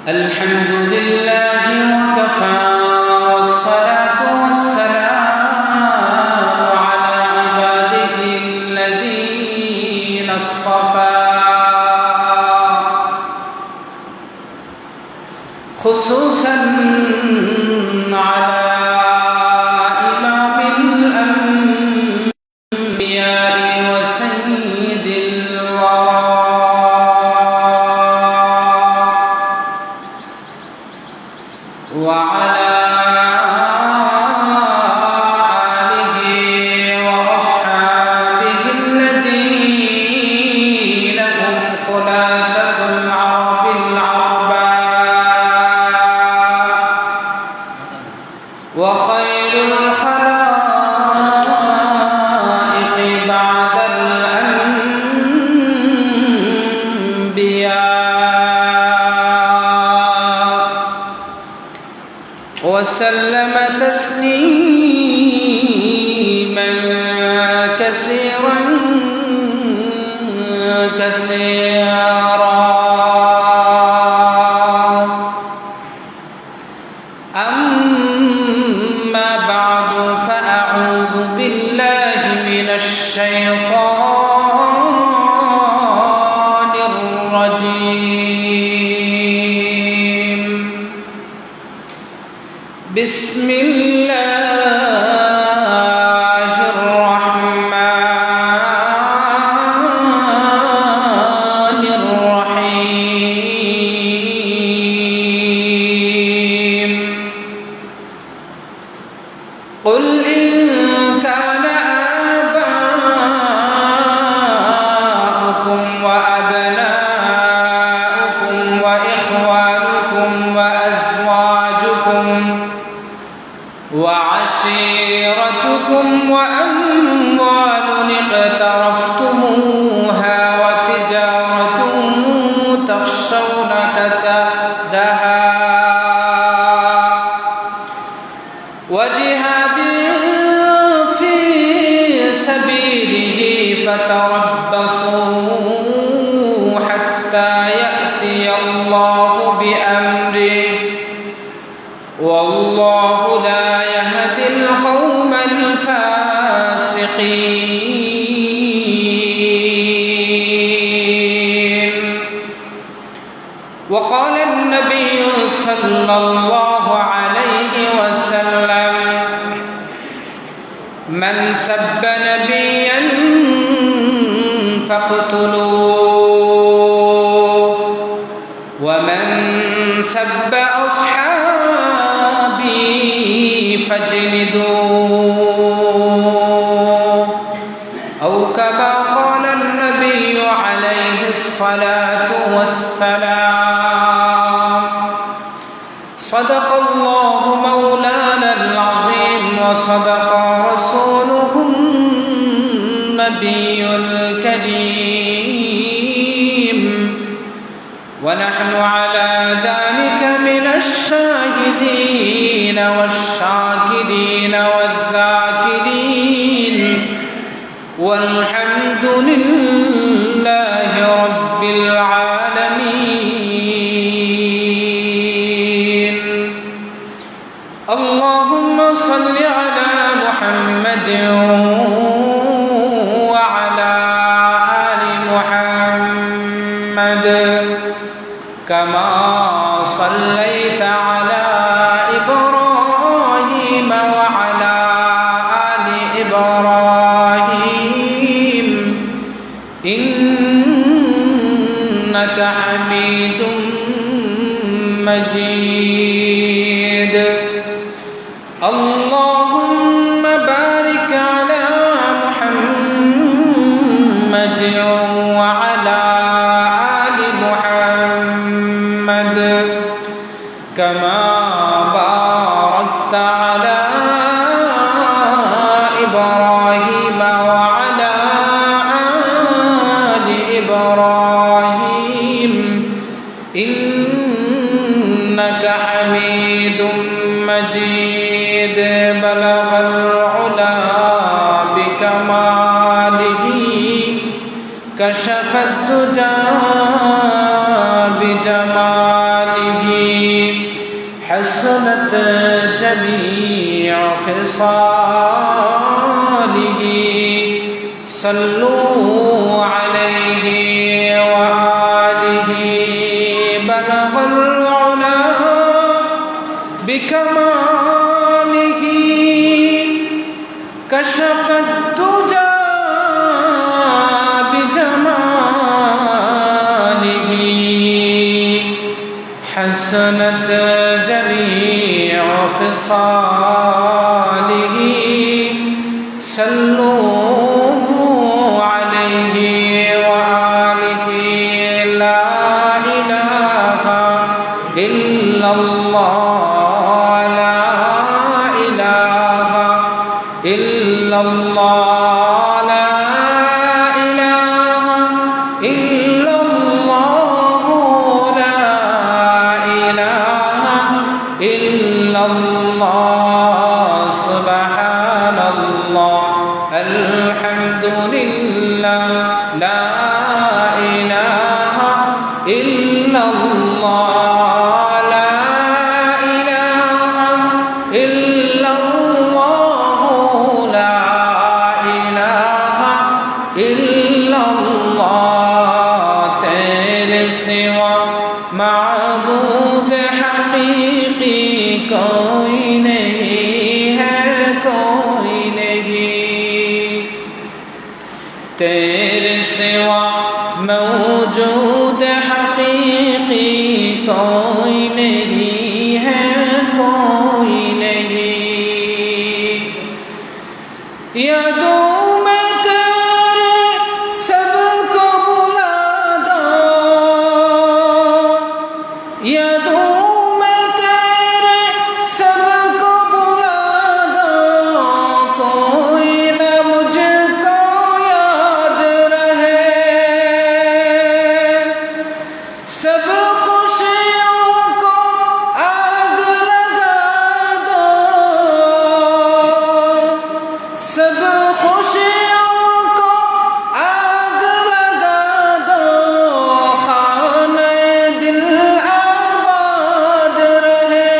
الحمد لله وكفى والصلاة والسلام على عباده الذين اصطفى خصوصا على وعلى آله وأصحابه الذين هم خلاصة العرب العرباء وخير الخلائق بعد الأنبياء وسلم تسليما كثيرا أما بعد فأعوذ بالله من الشيطان الرجيم بسم الله الرحمن الرحيم قل إن كان آباؤكم وأبناؤكم وإخوانكم وأزواجكم وعشيرتكم وأموال اقترفتموها وتجارة تخشون كسادها وجهاد في سبيله فتربصوا حتى يأتي الله بأمره والله لا يهدي القوم الفاسقين وقال النبي صلى الله عليه وسلم من سب نبيا فاقتلوه ومن سب أصحابي فاجلدوه أو كما قال النبي عليه الصلاة والسلام صدق الله مولانا العظيم وصدق رسوله النبي الكريم ونحن على ذلك من الشاهدين والشاكرين والذاكرين والحمد لله رب العالمين اللهم صل على محمد وعلى آل محمد كما صليت على إبراهيم وعلى آل إبراهيم إنك حميد مجيد اللهم بارك على محمد وعلى آل محمد كما باركت على إبراهيم وعلى آل إبراهيم إنك حميد كشف الدجى بجماله حسنت جميع خصاله صلوا عليه وآله بلغ العلا بكماله كشف الدجى بجماله حسنت جميع خصاله صلوا عليه وآله لا إله إلا الله لا إله إلا الله لا إله إلا الله لا إله إلا الله سبحان الله الحمد لله لا إله إلا الله لا إله إلا الله لا إله إلا الله तेरे सिवा माबूद हकीकी कोई नहीं है कोई नहीं तेरे सिवा मौजूद हकीकी कोई नहीं है कोई नहीं यादों में तेरे सबको बुला दो यादों में तेरे सबको बुला दो कोई न मुझको याद रहे सब खुशियों को आग लगा दो सब खुशियों को आग लगा दो खाने दिल आबाद रहे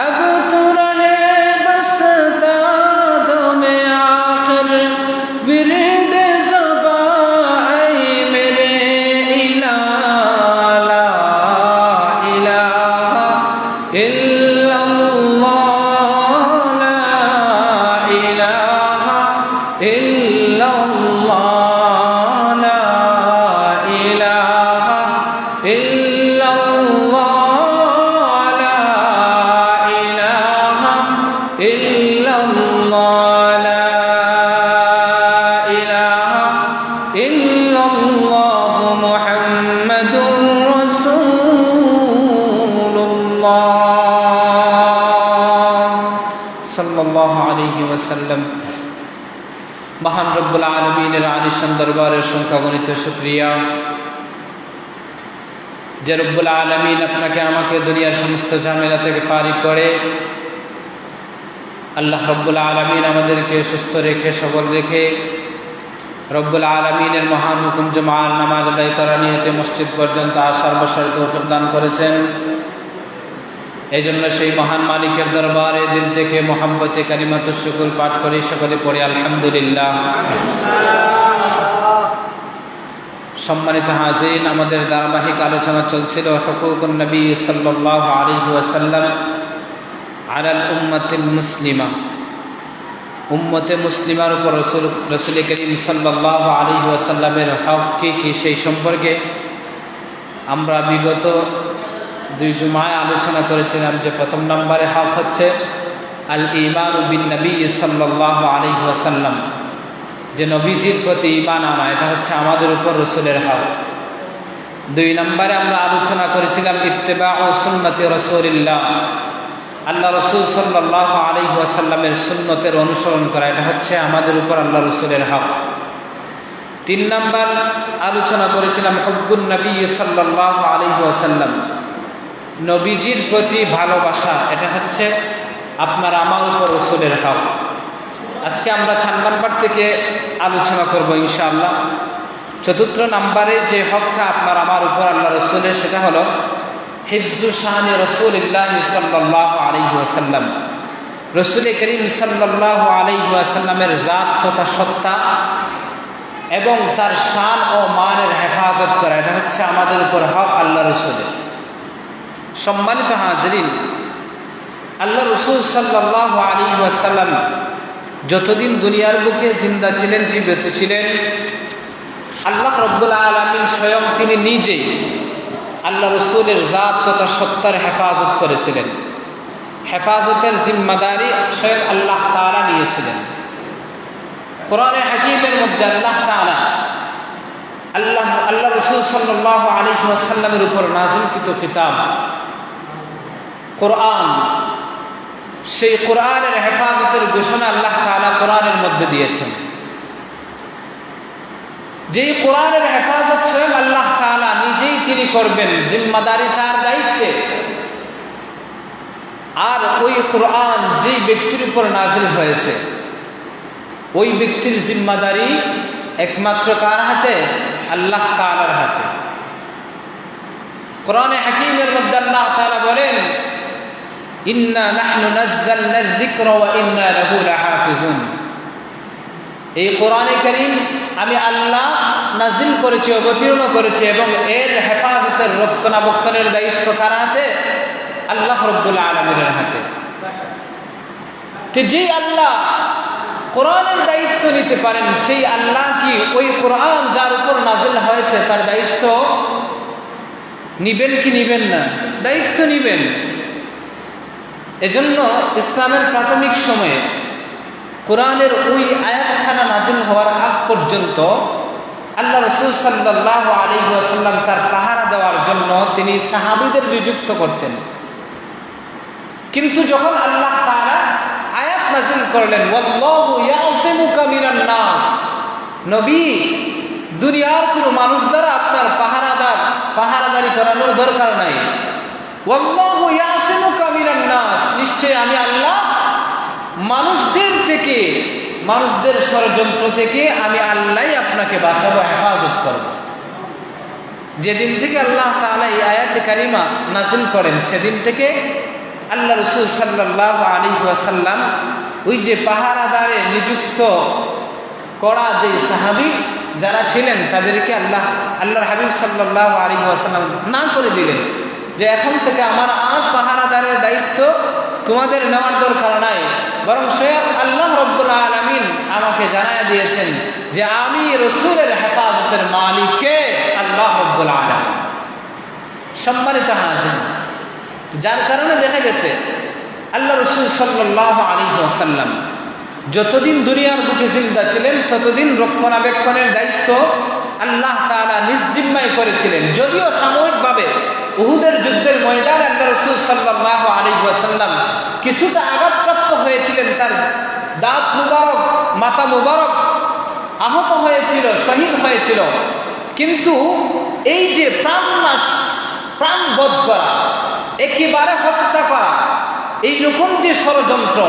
अब तो रहे बस दादों में आखिर विरद ज़बा ऐ मेरे इलाहा ला इलाहा इल्लल्लाह ला इलाहा इल्लल्लाह ला इलाहा इल्लल्लाह ला इलाहा इल्लल्लाह ला इलाहा इल्लल्लाह मुहम्मदुर रसूलुल्लाह सल्लल्लाहु अलैहि वसल्लम महान रब्बुल आलमीনের আলিশান দরবারের সংখ্যাগণিত শুকরিয়া যে রব্বুল আলামিন আপনাকে আমাকে দুনিয়ার সমস্ত ঝামেলা থেকে ফারিগ করে আল্লাহ রব্বুল আলামিন আমাদেরকে সুস্থ রেখে সবল রেখে রব্বুল আলামিনের মহান হুকুম জুমার নামাজ আদায় করা নিয়তে মসজিদ পর্যন্ত আসার বসার তৌফিক দান করেছেন এই জন্য সেই মহান মালিকের দরবারে দিল থেকে মোহাম্মতে কালিমাতুশ শুকর পাঠ করি সকলে পড়ে আলহামদুলিল্লাহ সম্মানিত হাজিরিন আমাদের ধারাবাহিক আলোচনা চলছিল হুকুকুন নবী সাল্লাল্লাহু আলাইহি ওয়াসাল্লাম আলাল উম্মাতিল মুসলিমা উম্মতে মুসলিমার উপর রাসূল করিম সাল্লাল্লাহু আলাইহি ওয়াসাল্লামের হক কি সেই সম্পর্কে আমরা বিগত দুই জুমায় আলোচনা করেছিলাম যে প্রথম নম্বরে হক হচ্ছে আল ঈমানু বিন নবী সাল্লাল্লাহু আলাইহি ওয়াসাল্লাম যে নবীজির প্রতি ঈমান আনা এটা হচ্ছে আমাদের উপর রাসূলের হক দুই নম্বরে আমরা আলোচনা করেছিলাম ইত্তিবাউ সুন্নতি রাসূলিল্লাহ আল্লাহ রাসূল সাল্লাল্লাহু আলাইহি ওয়াসাল্লামের সুন্নতের অনুসরণ করা এটা হচ্ছে আমাদের উপর আল্লাহ রাসূলের হক তিন নম্বর আলোচনা করেছিলাম হুব্বুন নবী সাল্লাল্লাহু আলাইহি ওয়াসাল্লাম নবীজির প্রতি ভালোবাসা এটা হচ্ছে আপনার আমার উপর রাসূলের হক আজকে আমরা 4 নাম্বার থেকে আলোচনা করব ইনশাআল্লাহ। 4th নম্বরে যে হকটা আপনার আমার উপর আল্লাহ রসুলের, সেটা হলো হিফজু শানি রাসূলিল্লাহ সাল্লাল্লাহু আলাইহি ওয়াসাল্লাম। রসুল করিম সাল্লাল্লাহু আলাইহি ওয়াসাল্লামের জাত তথা সত্তা এবং তার শান ও মানের হেফাজত করা, এটা হচ্ছে আমাদের উপর হক আল্লাহ রসুলের। সম্মানিত হাজরিন, আল্লাহ রসুল সাল্লাল্লাহু আলাইহি ওয়াসাল্লাম যতদিন দুনিয়ার বুকে জিন্দা ছিলেন, জীবিত ছিলেন, আল্লাহ রাব্বুল আলামিন স্বয়ং তিনি নিজেই আল্লাহ রসুলের জাত তথা সত্তার হেফাজত করেছিলেন। হেফাজতের জিম্মাদারি স্বয়ং আল্লাহ তাআলা নিয়েছিলেন। কোরআনে হাকীমের মধ্যে আল্লাহ তাআলা আল্লাহ রসুল সাল্লাল্লাহু আলাইহি ওয়াসাল্লামের উপর নাযিলকৃত কিতাব কোরআন, সেই কোরআনের হেফাজতের ঘোষণা আল্লাহ তাআলা কোরআনের মধ্যে দিয়েছেন। যেই কোরআনের হেফাজত স্বয়ং আল্লাহ তাআলা নিজেই তিনি করবেন, জিম্মাদারি তার দায়িত্বে। আর ওই কোরআন যেই ব্যক্তির উপর নাজিল হয়েছে, ওই ব্যক্তির জিম্মাদারি একমাত্র কার হাতে? আল্লাহ তাআলার হাতে। কোরআনে হাকীমের মধ্যে আল্লাহ তাআলা বলেন, ইন্না নাহনু নাযালনা যিকরা ওয়া ইন্না লাহু লাহাফিজুন। এই কোরআনে কারীম আমি আল্লাহ নাজিল করেছি, অবতীর্ণ করেছি, এবং এর হেফাজতের রক্ষণাবেক্ষণের দায়িত্ব কার হাতে? আল্লাহ রাব্বুল আলামিনের হাতে। যে আল্লাহ কোরআনের দায়িত্ব নিতে পারেন, সেই আল্লাহ কি ওই কোরআন যার উপর নাজিল হয়েছে তার দায়িত্ব নিবেন কি নিবেন না? দায়িত্ব নিবেন। এজন্য ইসলামের প্রাথমিক সময়ে কোরআনের ওই আয়াতখানা নাজিল হওয়ার আগ পর্যন্ত আল্লাহ রাসূল সাল্লাল্লাহু আলাইহি ওয়াসাল্লাম তার পাহারা দেওয়ার জন্য তিনি সাহাবীদের নিযুক্ত করতেন। কিন্তু যখন আল্লাহ তাআলা আয়াত নাজিল করলেন, ওয়াল্লাহু ইয়াসিমুকা মিনান নাস, নবী দুনিয়ার কোনো মানুষ দ্বারা আপনার পাহারাদারি করানোর দরকার নাই। ওয়াল্লাহু ইয়াসিমুকা মিনান নাস, নিশ্চয় আমি আল্লাহ মানুষদের থেকে, মানুষদের ষড়যন্ত্র থেকে আমি আল্লাহই আপনাকে বাঁচাবো, হেফাজত করব। যেদিন থেকে আল্লাহ তাআলা এই আয়াতে কারিমা নাযিল করেন, সেদিন থেকে আল্লাহ রাসূল সাল্লাল্লাহু আলাইহি ওয়াসাল্লাম ওই যে পাহারাদারে নিযুক্ত করা যে সাহাবী যারা ছিলেন, তাদেরকে আল্লাহর হাবিব সাল্লাল্লাহু আলাইহি ওয়াসাল্লাম না করে দিলেন যে এখন থেকে আমার আর পাহারাদারের দায়িত্ব তোমাদের নেওয়ার দরকার নাই, বরং স্বয়ং আল্লাহ রাব্বুল আলামিন আমাকে জানায় দিয়েছেন যে আমি রাসূলের হেফাজতের মালিক কে? আল্লাহ রাব্বুল আলামিন। সম্মানিত হাজির, যার কারণে দেখা গেছে আল্লাহ রাসূল সাল্লাল্লাহু আলাইহি ওয়াসাল্লাম যতদিন দুনিয়ার বুকে জিন্দা ছিলেন, ততদিন রক্ষণাবেক্ষণের দায়িত্ব আল্লাহ তাআলা নিজ জিম্মায় করেছিলেন। যদিও সাময়িকভাবে উহুদের যুদ্ধের ময়দানে আল্লাহ রাসূল সাল্লাল্লাহু আলাইহি ওয়াসাল্লাম কিছুটা আঘাতপ্রাপ্ত হয়েছিলেন, তার দাঁত মুবারক, মাথা মুবারক আহত হয়েছিল, শহীদ হয়েছিল। কিন্তু এই যে প্রাণবধ করা, একেবারে হত্যা করা, এইরকম যে ষড়যন্ত্র,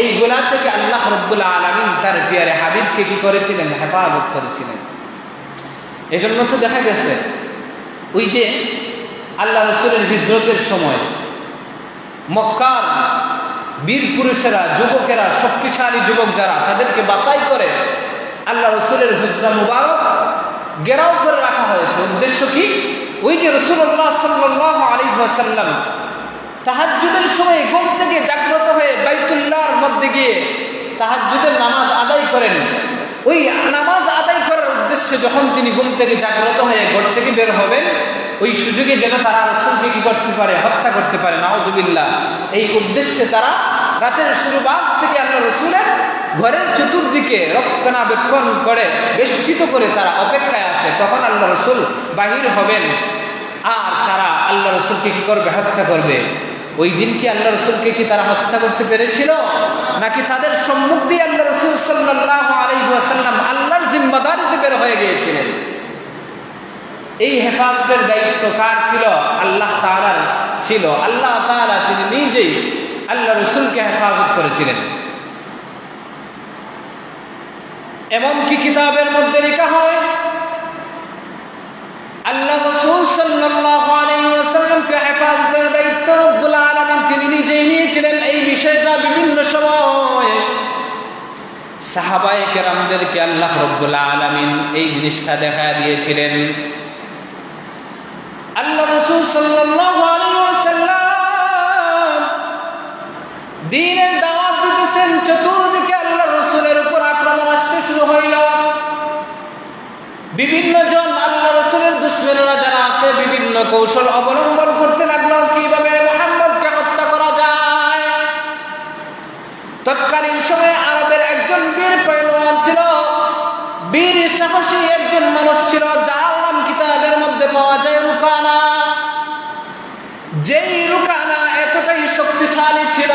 এইগুলা থেকে আল্লাহ রাব্বুল আলামিন তার প্রিয় হাবিবকে কি করেছিলেন? হেফাজত করেছিলেন। এজন্য তো দেখা গেছে ওই যে আল্লাহ রাসূলের হিজরতের সময় মক্কার বীর পুরুষেরা, যুবকেরা, শক্তিশালী যুবক যারা, তাদেরকে বাছাই করে আল্লাহ রাসূলের হুজরা মুবারক ঘেরাও করে রাখা হয়েছে। উদ্দেশ্য কি? ওই যে রাসূলুল্লাহ সাল্লাল্লাহু আলাইহি ওয়াসাল্লাম তাহাজ্জুদের সময় ঘুম থেকে জাগ্রত হয়ে বাইতুল্লাহর মধ্যে গিয়ে তাহাজ্জুদের নামাজ আদায় করেন। ওই নামাজ আদায় করার উদ্দেশ্যে যখন তিনি ঘুম থেকে জাগ্রত হয়ে ঘর থেকে বের হবেন, ওই সুযোগে যেন তারা রাসূলকে কি করতে পারে? হত্যা করতে পারে, নাউযুবিল্লাহ। এই উদ্দেশ্যে তারা রাতের শুরু ভাগ থেকে আল্লাহ রাসূলের ঘরের চতুর্দিকে রক্ষণাবেক্ষণ করে, বেষ্টিত করে তারা অপেক্ষায় আছে কখন আল্লাহ রাসূল বাহির হবেন আর তারা আল্লাহ রাসূলকে কি করবে? হত্যা করবে। ওই দিন কি আল্লাহ রাসূলকে কি তারা হত্যা করতে পেরেছিল? নাকি তাদের সম্মুখ দিয়ে আল্লাহ রাসূল সাল্লাল্লাহু আলাইহি ওয়াসাল্লাম আল্লাহর জিম্মাদারিতে বের হয়ে গিয়েছিলেন? এই হেফাজতের দায়িত্ব কার ছিল? আল্লাহ তাআলার ছিল। আল্লাহ তাআলা তিনি নিজেই আল্লাহ রাসূলকে হেফাজত করেছিলেন। এমনকি কিতাবের মধ্যে লেখা হয় আল্লাহ রাসূল সাল্লাল্লাহু আলাইহি ওয়াসাল্লামকে হেফাজতের দায়িত্ব রব্বুল আলামিন তিনি নিজেই নিয়েছিলেন। এই বিষয়টা বিভিন্ন সময় সাহাবায়ে কেরামদেরকে আল্লাহ রব্বুল আলামিন এই জিনিসটা দেখায় দিয়েছিলেন। আল্লাহ রাসূল সাল্লাল্লাহু আলাইহি ওয়াসাল্লাম দ্বীনের দাওয়াত দিতেছেন, চতুর্দিকে আল্লাহ রাসূলের উপর আক্রমণ আসতে শুরু হইল। বিভিন্ন জন আল্লাহ রাসূলের দুশমনেরা যারা আছে বিভিন্ন কৌশল অবলম্বন করতে লাগলো কিভাবে মুহাম্মদকে হত্যা করা যায়। তৎকালীন সময়ে আরবের একজন বীর পহলওয়ান ছিল, বীর সাহসী একজন মানুষ ছিল, যার নাম কিতাবের মধ্যে পাওয়া যায় রুকানা। যেই রুকানা এতটাই শক্তিশালী ছিল,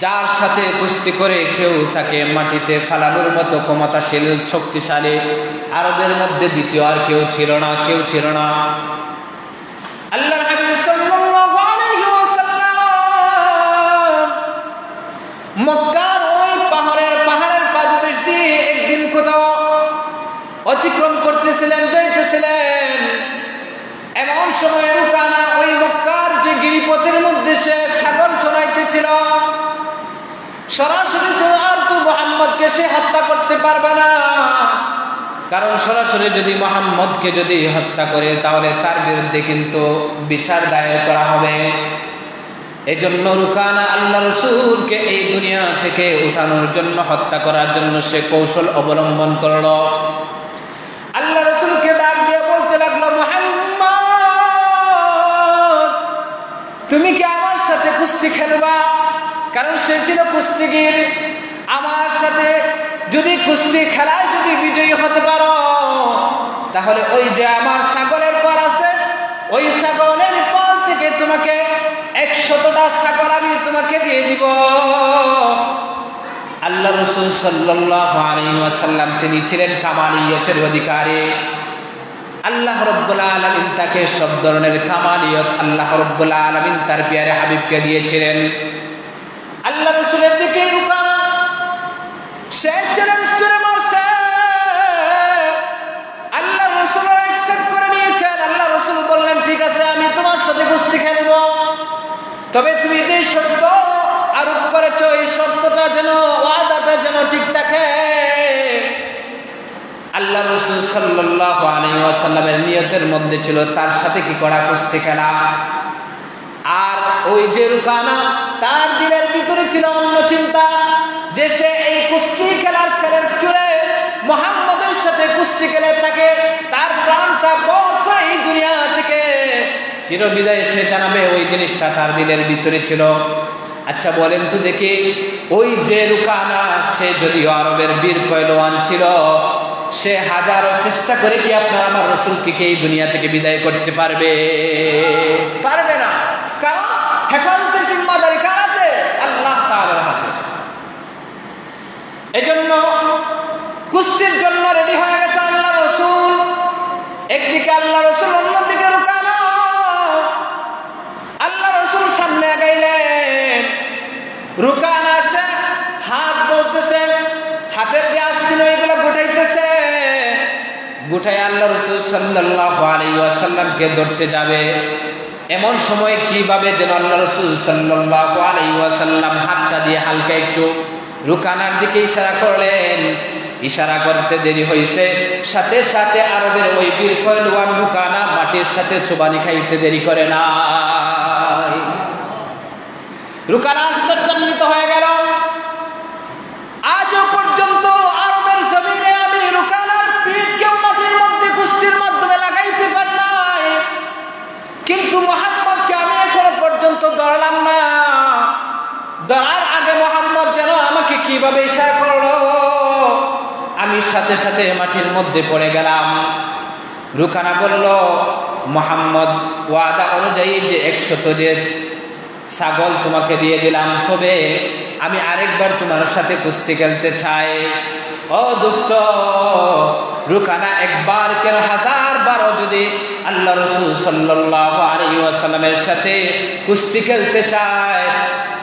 যার সাথে কুস্তি করে কেউ তাকে মাটিতে ফালানোর মতো ক্ষমতাশীল শক্তিশালী আরবের মধ্যে দ্বিতীয় আর কেউ ছিল না। আল্লাহর হাবিব সাল্লাল্লাহু আলাইহি ওয়াসাল্লাম মক্কার ওই পাহাড়ের পাদদেশ দিয়ে একদিন কোথাও অতিক্রম করতেছিলেন, যাইতেছিলেন। এমন সময় রুকানা ওই মক্কার যে গিরিপথের মধ্যে সে ছাগল চড়াইতেছিল, সরাসরি তো আর তো মুহাম্মদকে সে হত্যা করতে পারবে না, কারণ সরাসরি যদি মুহাম্মদকে যদি হত্যা করে তাহলে তার বিরুদ্ধে কিন্তু বিচার দায়ের করা হবে। এই জন্য রুকানা আল্লাহ রাসূলকে এই দুনিয়া থেকে উঠানোর জন্য, হত্যা করার জন্য সে কৌশল অবলম্বন করল। আল্লাহ রাসূলকে ডাক দিয়ে বলতে লাগলো, মুহাম্মদ তুমি কি আমার সাথে কুস্তি খেলবা? কারণ সে ছিল কুস্তিগীর। আমার সাথে যদি কুস্তি খেলায় যদি বিজয়ী হতে পারো, তাহলে ওই যে আমার ছাগলের পর আছে, ওই ছাগলের পর থেকে তোমাকে 100টা ছাগল আমি তোমাকে দিয়ে দিব। আল্লাহ রাসূল সাল্লাল্লাহু আলাইহি ওয়াসাল্লাম তিনি ছিলেন কামালিয়তের অধিকারী। আল্লাহ রাব্বুল আলামিন তাকে সব ধরনের কামালিয়ত আল্লাহ রাব্বুল আলামিন তার প্রিয় হাবিবকে দিয়েছিলেন। আল্লাহ রাসূলের দিকে রুকানা সে চ্যালেঞ্জ করে মারছে। আল্লাহ রাসূল অ্যাকসেপ্ট করে নিয়েছেন। আল্লাহ রাসূল বললেন, ঠিক আছে আমি তোমার সাথে কুস্তি খেলবো, তবে তুমি যে শর্ত আরোপ করেছো এই শর্তটা যেন, ওয়াদাটা যেন ঠিক থাকে। আল্লাহ রাসূল সাল্লাল্লাহু আলাইহি ওয়াসাল্লামের নিয়তের মধ্যে ছিল তার সাথে কি করা, কুস্তি খেলা। আর ওই যে রুকানা তার দিলের ভিতরে ছিল অন্য চিন্তা, যে সে এই কুস্তি খেলার চ্যালেঞ্জ ছুড়ে মুহাম্মদের সাথে কুস্তি খেলে তাকে তার প্রাণটা বধ করে এই দুনিয়া থেকে চিরবিদায় সে জানাবে, ওই জিনিসটা তার দিলের ভিতরে ছিল। আচ্ছা বলেন তো দেখি, ওই যে রুকানা সে যদিও আরবের বীর পহলওয়ান ছিল, সে হাজারো চেষ্টা করে কি আপনার আমার রাসূলকে এই দুনিয়া থেকে বিদায় করতে পারবে? পারবে না। কারণ হেফাজতের জিম্মাদারি কার হাতে? আল্লাহ তাআলার হাতে। এজন্য কুস্তির জন্য রেডি হয়ে গেছে আল্লাহ রাসূল। একদিকে আল্লাহ রাসূল, অন্যদিকে রুকানা। আল্লাহ রাসূল সামনে আগাইলেন, রুকানা সে হাত বলতেছে, হাতের যে আস্তিন ওইগুলো গুটাইতেছে, গুটাই আল্লাহ রাসূল সাল্লাল্লাহু আলাইহি ওয়াসাল্লামকে ধরতে যাবে। এমন সময় কিভাবে যেন আল্লাহ রাসূল সাল্লাল্লাহু আলাইহি ওয়াসাল্লাম হাতটা দিয়ে হালকা একটু রুকানার দিকে ইশারা করলেন। ইশারা করতে দেরি হয়েছে, সাথে সাথে আরবের ওই বীর পহলওয়ান রুকানা মাটির সাথে চুবানি খাইতে দেরি করে না। রুকানা আশ্চর্যান্বিত হয়ে গেল। আজও পর্যন্ত আরবের জমিনে আমি রুকানার পিঠ কেউ মাটির মধ্যে কুস্তির মাধ্যমে লাগাইতে পারি নাই, কিন্তু মুহাম্মদকে আমি এখনো পর্যন্ত ধরলাম না। ধরার আগে মুহাম্মদ যেন আমাকে কিভাবে ইশারা করলো, আমি সাথে সাথে মাটির মধ্যে পড়ে গেলাম। রুকানা বলল, মুহাম্মদ ওয়াদা অনুযায়ী যে 100 যে ছাগল তোমাকে দিয়ে দিলাম, তবে আমি আরেকবার তোমার সাথে কুস্তি খেলতে চাই। ও দোস্ত, রুকানা একবার কেন হাজার বারও যদি আল্লাহ রাসূল সাল্লাল্লাহু আলাইহি ওয়াসাল্লামের সাথে কুস্তি খেলতে চায়,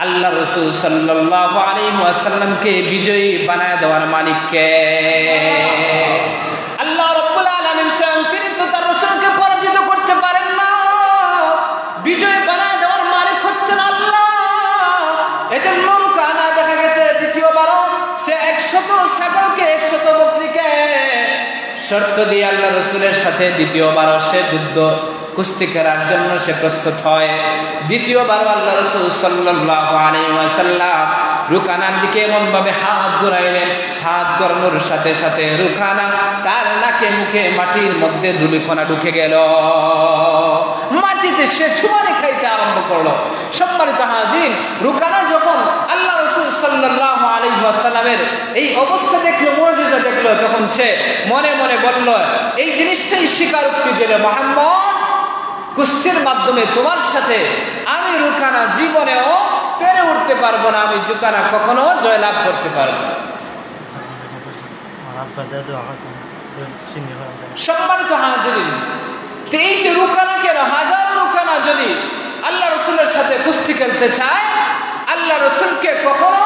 আল্লাহ রাসূল সাল্লাল্লাহু আলাইহি ওয়াসাল্লামকে বিজয়ী বানায় দেওয়ার মালিক কে? আল্লাহ রাব্বুল আলামিন স্বয়ং তিনি তো তার রাসূলকে পরাজিত করতে পারেন না। বিজয়ী বানায় দেওয়ার মালিক হচ্ছেন আল্লাহ। এজন্য রুকানা দেখা গেছে দ্বিতীয়বারও সে 100 ছাগলকে 100 বকরিকে শর্ত দিয়ে আল্লাহ রাসূলের সাথে দ্বিতীয়বারও সে যুদ্ধ কুস্তি করার জন্য সে প্রস্তুত হয়। দ্বিতীয়বারও আল্লাহ রাসূল সাল্লাল্লাহু আলাইহি ওয়াসাল্লাম রুকানার দিকে এমন ভাবে হাত ঘুরাইলেন, হাত ঘোরানোর সাথে সাথে রুকানা তার নাকে মুখে মাটির মধ্যে ধুলিকণা ঢুকে গেল, মাটিতে সে চুমারি খাইতে আরম্ভ করলো। সম্মানিত হাজিরিন, রুকানা যখন আল্লাহ রাসূল সাল্লাল্লাহু আলাইহি ওয়াসাল্লামের এই অবস্থা দেখলো, মুজিজা দেখলো, তখন সে মনে মনে বলল, এই জিনিসটাই স্বীকারোক্তি যে মুহাম্মদ, কুস্তির মাধ্যমে তোমার সাথে আমি রুকানা জীবনেও পেরে উঠতে পারবো না, আমি রুকানা কখনো জয়লাভ করতে পারবো না। সম্মানিত হাজিরিন, এই যে রুকানা কেন, হাজারো রুকানা যদি আল্লাহ রাসূলের সাথে কুস্তি খেলতে চায়, আল্লাহ রাসূলকে কখনো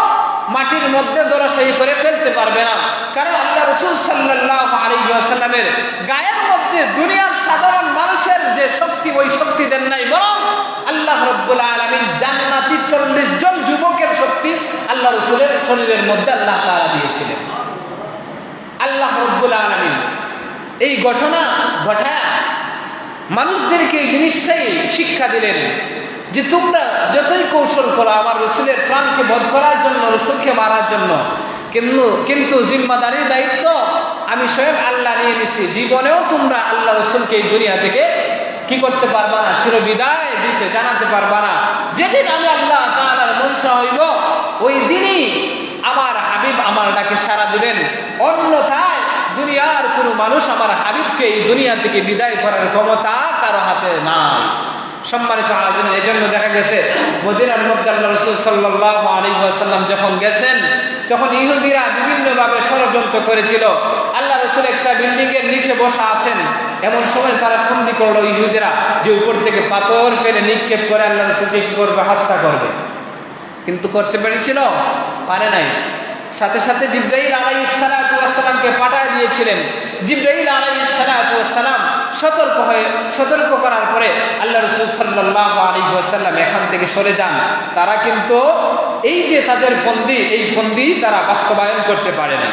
মাটির মধ্যে ধরাশায়ী করে ফেলতে পারবে না। কারণ আল্লাহ রাসূল সাল্লাল্লাহু আলাইহি ওয়াসাল্লামের গায়ের মধ্যে দুনিয়ার সাধারণ মানুষের যে শক্তি, ওই শক্তি দেন নাই, বরং আল্লাহ রাব্বুল আলামিন জান্নাতি 40 জন যুবকের শক্তি আল্লাহ রাসূলের শরীরের মধ্যে আল্লাহ তাআলা দিয়েছিলেন। আল্লাহ রাব্বুল আলামিন এই ঘটনা ঘটায় মানুষদেরকে এই জিনিসটাই শিক্ষা দিলেন যে তোমরা যতই কৌশল করো আমার রাসূলের প্রাণকে বধ করার জন্য, রাসূলকে মারার জন্য, কিন্তু জিম্মাদারির দায়িত্ব আমি স্বয়ং আল্লাহ নিয়ে নিছি। জীবনেও তোমরা আল্লাহ রাসূলকে এই দুনিয়া থেকে কি করতে পারবা না, চিরবিদায় দিতে জানাতে পারবা না। যেদিন আমি আল্লাহ তাআলার মনসা হইব, ওই দিনই আমার হাবিব আমার ডাকে সাড়া দিবেন। অন্যথায় দুনিয়ার কোনো মানুষ আমার হাবিবকে এই দুনিয়া থেকে বিদায় করার ক্ষমতা কারো হাতে নাই। সম্মানিত হাজিরিন, এজন্য দেখা গেছে মদিনার মধ্যে আল্লাহ রাসূল সাল্লাল্লাহু আলাইহি ওয়াসাল্লাম যখন গেছেন, তখন ইহুদিরা বিভিন্নভাবে ষড়যন্ত্র করেছিল। আল্লাহ রাসূল একটা বিল্ডিং এর নিচে বসা আছেন, এমন সময় তারা ফন্দি করলো ইহুদিরা যে উপর থেকে পাথর ফেলে নিক্ষেপ করে আল্লাহ রাসূলকে কি করবে, হত্যা করবে। কিন্তু করতে পেরেছিল? পারে নাই। সাথে সাথে জিবরাইল আলাইহিস সালাতু ওয়াস সালামকে পাঠিয়ে দিয়েছিলেন। জিবরাইল আলাইহিস সালাতু ওয়াস সালাম সতর্ক করার পরে আল্লাহ রাসূল সাল্লাল্লাহু আলাইহি ওয়াসাল্লাম এখান থেকে সরে যান। তারা কিন্তু এই যে তাদের ফন্দি, এই ফন্দি তারা বাস্তবায়ন করতে পারে না।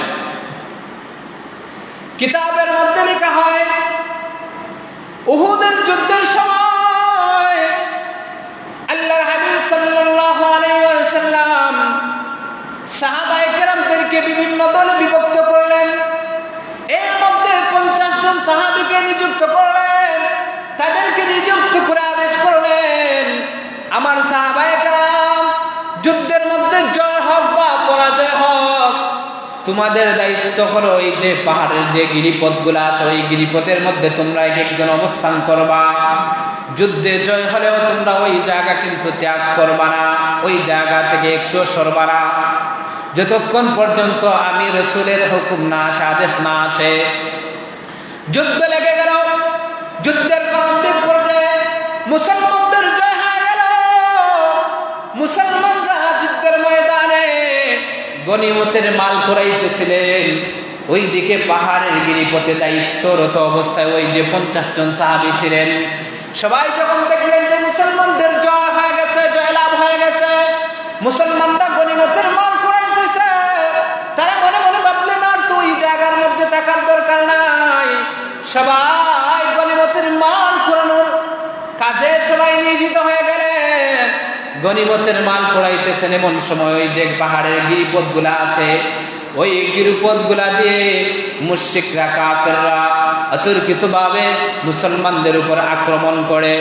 কিতাবের মধ্যে লেখা হয়, উহুদের যুদ্ধের সময় আল্লাহর হাবিব সাল্লাল্লাহু আলাইহি ওয়াসাল্লাম সাহাবায়ে কেরামদেরকে বিভিন্ন দলে বিভক্ত করলেন। এর মধ্যে 50 জন সাহাবীকে নিযুক্ত করলেন। তাদেরকে নিযুক্ত করে আদেশ করলেন, আমার সাহাবায়ে কেরাম, যুদ্ধের মধ্যে জয় হোক বা পরাজয় হোক, তোমাদের দায়িত্ব হলো ওই যে পাহাড়ের যে গিরিপথগুলো আছে, ওই গিরিপথের মধ্যে তোমরা এক একজন অবস্থান করবা। যুদ্ধে জয় হলেও তোমরা ওই জায়গা কিন্তু ত্যাগ করবা না, ওই জায়গা থেকে একটু সরবা না, যতক্ষণ পর্যন্ত আমি রাসূলের হুকুম না আসে, আদেশ না আসে। যুদ্ধ লেগে গেল। যুদ্ধের প্রারম্ভিক পর্যায়ে মুসলমানদের জয় হয়ে গেল। মুসলমানরা যুদ্ধের ময়দানে গনিমতের মাল কুড়াইতেছিলেন। ওইদিকে পাহাড়ের গিরিপথে দায়িত্বরত অবস্থায় ওই যে 50 জন সাহাবী ছিলেন, সবাই যখন দেখলেন যে মুসলমানদের জয় হয়ে গেছে, জয়লাভ হয়ে গেছে, মুসলমানরা গনিমতের মাল কুড়াইতেছে, তারা মনে মনে ভাবলেন আর তো ওই জায়গার মধ্যে থাকার দরকার নাই। সবাই গনিমতের মাল কুড়ানোর কাজে সবাই নিয়োজিত হয়ে গেলেন। গনিমতের মাল কুড়াইতেছেন। এমন সময় ওই যে পাহাড়ের গিরিপথগুলা আছে, ওই গিরিপথগুলা দিয়ে মুশরিকরা, কাফেররা অতর্কিতভাবে মুসলমানদের উপর আক্রমণ করে।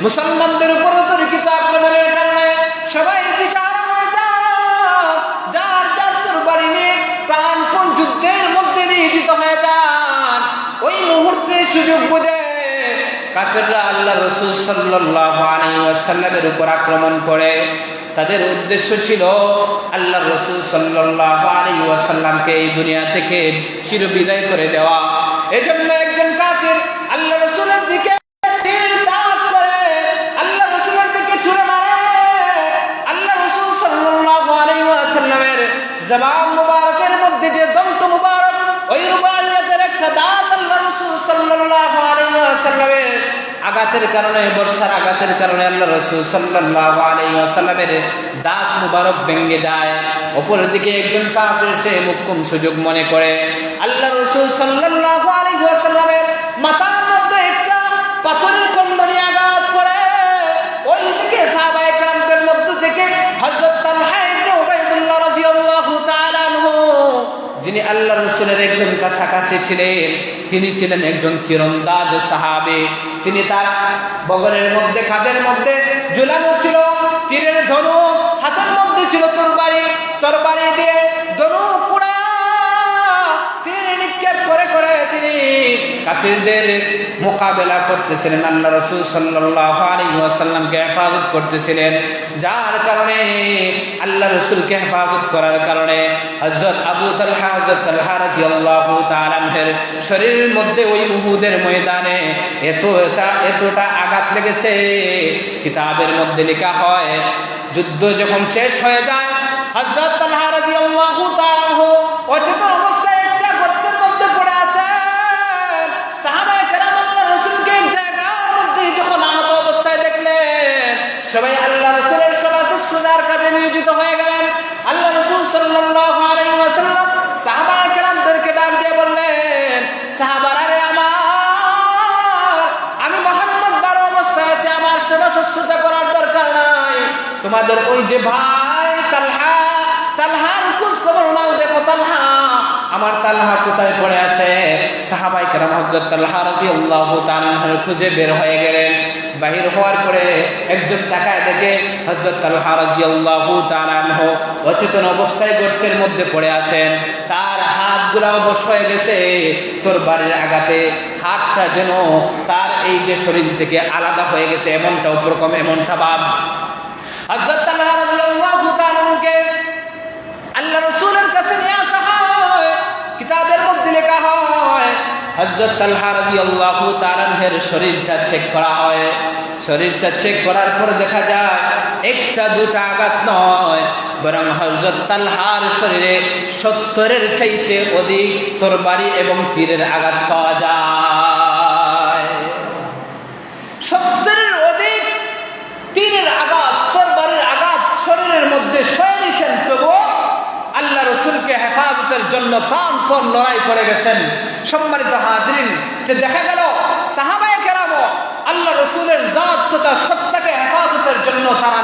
মুসলমানদের উপর অতর্কিত আক্রমণের কারণে সবাই দিশাহারা হয়ে যান, যার যার তরবারি নিয়ে প্রাণপণ যুদ্ধের মধ্যে নিয়োজিত হয়ে যান। ওই মুহূর্তে সুযোগ বুঝে কাফেররা আল্লাহ রাসূল সাল্লাল্লাহু আলাইহি ওয়াসাল্লামের উপর আক্রমণ করে। তাদের উদ্দেশ্য ছিল আল্লাহ রাসূল সাল্লাল্লাহু আলাইহি ওয়াসাল্লামকে এই দুনিয়া থেকে চিরবিদায় করে দেওয়া। এজন্য একজন কাফির আল্লাহ রাসূলের দিকে তীর তাক করে আল্লাহ রাসূলের দিকে ছুঁড়ে মারে। আল্লাহ রাসূল সাল্লাল্লাহু আলাইহি ওয়াসাল্লামের জবান মুবারকের মধ্যে যে দন্ত মুবারক, ওই রুবাইয়াতের একটা দাঁত আল্লাহ রাসূল সাল্লাল্লাহু আলাইহি ওয়াসাল্লামের আঘাতের কারণে, বর্ষার আঘাতের কারণে আল্লাহ রাসূল সাল্লাল্লাহু আলাইহি ওয়াসাল্লামের দাঁত মুবারক ভেঙে যায়। অপরের দিকে একজন কাফির সে মুকুম সুযোগ মনে করে আল্লাহ রাসূল সাল্লাল্লাহু আলাইহি ওয়াসাল্লামের মাথার মধ্যে একটা পাথরের খণ্ডনি আঘাত করে। ওই দিকে সাহাবায়ে কেরামদের মধ্য থেকে হযরত তালহা ইবনে উবাইদুল্লাহ রাদিয়াল্লাহু তাআলা আনহু, যিনি আল্লাহ রাসূলের একজন কাছাকাছি ছিলেন, তিনি ছিলেন একজন তীরন্দাজ সাহাবী। তিনি তার বগলের মধ্যে, কাঁধের মধ্যে ঝুলানো ছিল তীরের ধনুক, হাতের মধ্যে ছিল তরবারি। তরবারি দিয়ে ধনুক পুরা তীর নিক্ষেপ করে করে তিনি কাফিরদের মোকাবেলা করতেছিলেন, আল্লাহ রাসূল সাল্লাল্লাহু আলাইহি ওয়াসাল্লামকে হেফাজত করতেছিলেন। যার কারণে আল্লাহ রাসূলকে হেফাজত করার কারণে হযরত আবু তালহা, হযরত তালহা রাদিয়াল্লাহু তাআলা আনহুর শরীরের মধ্যে ওই উহুদের ময়দানে এতটা আঘাত লেগেছে, কিতাবের মধ্যে লেখা হয় যুদ্ধ যখন শেষ হয়ে যায় হযরত তালহা রাদিয়াল্লাহু তাআলা আনহু অচেতন অবস্থায় একটা গর্তের মধ্যে পড়ে আছেন। সাহাবায়ে কেরাম আল্লাহ রাসূলকে এক জায়গার মধ্যে যখন আহত অবস্থায় দেখলেন, সবাই আল্লাহ রাসূলের সেবা শুশ্রূষার কাজে নিয়োজিত হয়ে গেলেন। আল্লাহ রাসূল সাল্লাল্লাহু আলাইহি ওয়াসাল্লাম সাহাবায়ে কেরামদেরকে ডাক দিয়ে বললেন, সাহাবারা রে আমার, আমি মুহাম্মদ বারো অবস্থায় আছি, আমার সেবা শুশ্রূষা করার দরকার নাই। তোমাদের ওই যে ভাই তালহার খোঁজ খবর নাও, দেখো তালহা, আমার তালহা কোথায় পড়ে আছে। সাহাবায়ে কেরাম হযরত তালহা রাদিয়াল্লাহু তাআলা আনহুর খুঁজে বের হয়ে গেলেন। বাহির হওয়ার পরে একজন তাকায় দেখে হযরত তালহা রাদিয়াল্লাহু তাআলা আনহু অচেতন অবস্থায় গর্তের মধ্যে পড়ে আছেন। তার হাতগুলো অবশ হয়ে গেছে তরবারির আঘাতে, হাতটা যেন তার এই যে শরীর থেকে আলাদা হয়ে গেছে, এমনটা উপরকম এমনটা ভাব। হযরত তালহা রাদিয়াল্লাহু তাআলা আনহুকে আল্লাহ রাসূলের কাছে নিয়ে আসা হয়। কিতাবের মধ্যে লেখা হয় হযরত তালহা রাদিয়াল্লাহু তাআলা আনহুর শরীরটা চেক করা হয়। শরীরটা চেক করার পর দেখা যায় একটা দুটা আঘাত নয়, বরং হযরত তালহার শরীরে 70-এর চাইতে অধিক তরবারি এবং তীরের আঘাত পাওয়া যায়। 70-এর অধিক তীরের আঘাত, তরবারির আঘাত শরীরের মধ্যে সয়ে নিয়েছেন, তবুও আল্লাহ রাসূলকে হেফাজতের জন্য প্রাণপণ লড়াই করে গেছেন। সম্মানিত হাজিরিন, যে দেখা গেল সাহাবায়ে কেরাম আল্লাহ রাসূলের জাত তথা সত্তাকে হেফাজতের জন্য তারা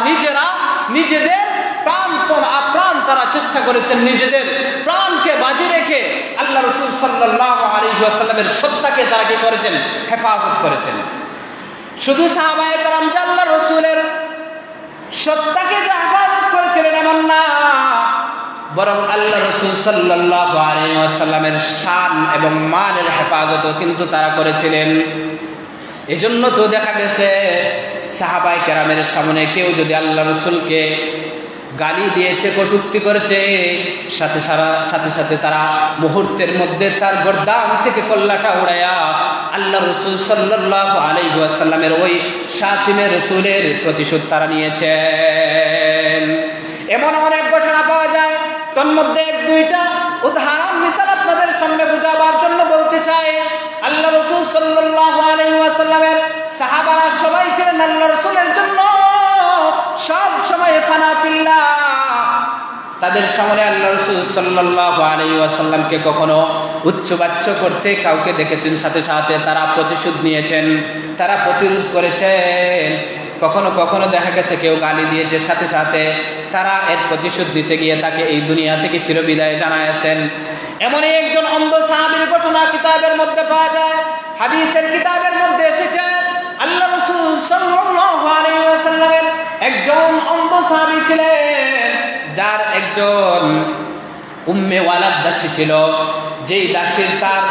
নিজেদের প্রাণপণ আপ্রাণ তারা চেষ্টা করেছেন, নিজেদের প্রাণকে বাজি রেখে আল্লাহ রাসূল সাল্লাল্লাহু আলাইহি ওয়াসাল্লামের সত্তাকে তারা কি করেছেন? হেফাজত করেছেন। শুধু সাহাবায়ে কেরাম যে আল্লাহ রাসূলের সত্তাকে যে হেফাজত করেছিলেন এমন না, বরং আল্লাহ রাসূল সাল্লাল্লাহু আলাইহি ওয়াসাল্লামের শান এবং মানের হেফাজতও কিন্তু তারা করেছিলেন। এজন্য তো দেখা গেছে সাহাবায়ে কেরামের সামনে কেউ যদি আল্লাহ রাসূলকে গালি দিয়েছে, কটূক্তি করেছে, সাথে সাথে তারা মুহূর্তের মধ্যে তার গর্দান থেকে কল্লাটা উড়াইয়া আল্লাহ রাসূল সাল্লাল্লাহু আলাইহি ওয়াসাল্লামের ওই শাতিমে রাসূলের প্রতিশোধ তারা নিয়েছেন। এমন অনেক ঘটনা পাওয়া যায়, তন্মধ্যে এক দুইটা উদাহরণ মিসাল আপনাদের সামনে বোঝাবার জন্য বলতে চাই। আল্লাহ রাসূল সাল্লাল্লাহু আলাইহি ওয়াসাল্লামের সাহাবারা সবাই ছিলেন আল্লাহ রাসূলের জন্য সব সময় ফানা ফিল্লাহ। তাদের সামনে আল্লাহ রাসূল সাল্লাল্লাহু আলাইহি ওয়াসাল্লামকে কখনো উচ্চবাচ্য করতে কাউকে দেখেছেন, সাথে সাথে তারা প্রতিশোধ নিয়েছেন, তারা প্রতিরোধ করেছেন। কখনো দেখা গেছে কেউ গালি দিয়েছে, সাথে সাথে তারা এর প্রতিশোধ দিতে গিয়ে তাকে এই দুনিয়া থেকে চিরবিদায় জানায়েছেন। এমনই একজন অন্ধ সাহাবীর ঘটনা কিতাবের মধ্যে পাওয়া যায়, হাদিসের কিতাবের মধ্যে এসেছে। আল্লাহ রাসূল সাল্লাল্লাহু আলাইহি ওয়াসাল্লামের একজন অন্ধ সাহাবী ছিলেন, যার একজন উম্মে ওয়ালাদ দাসী ছিল, যেই দাসীর তার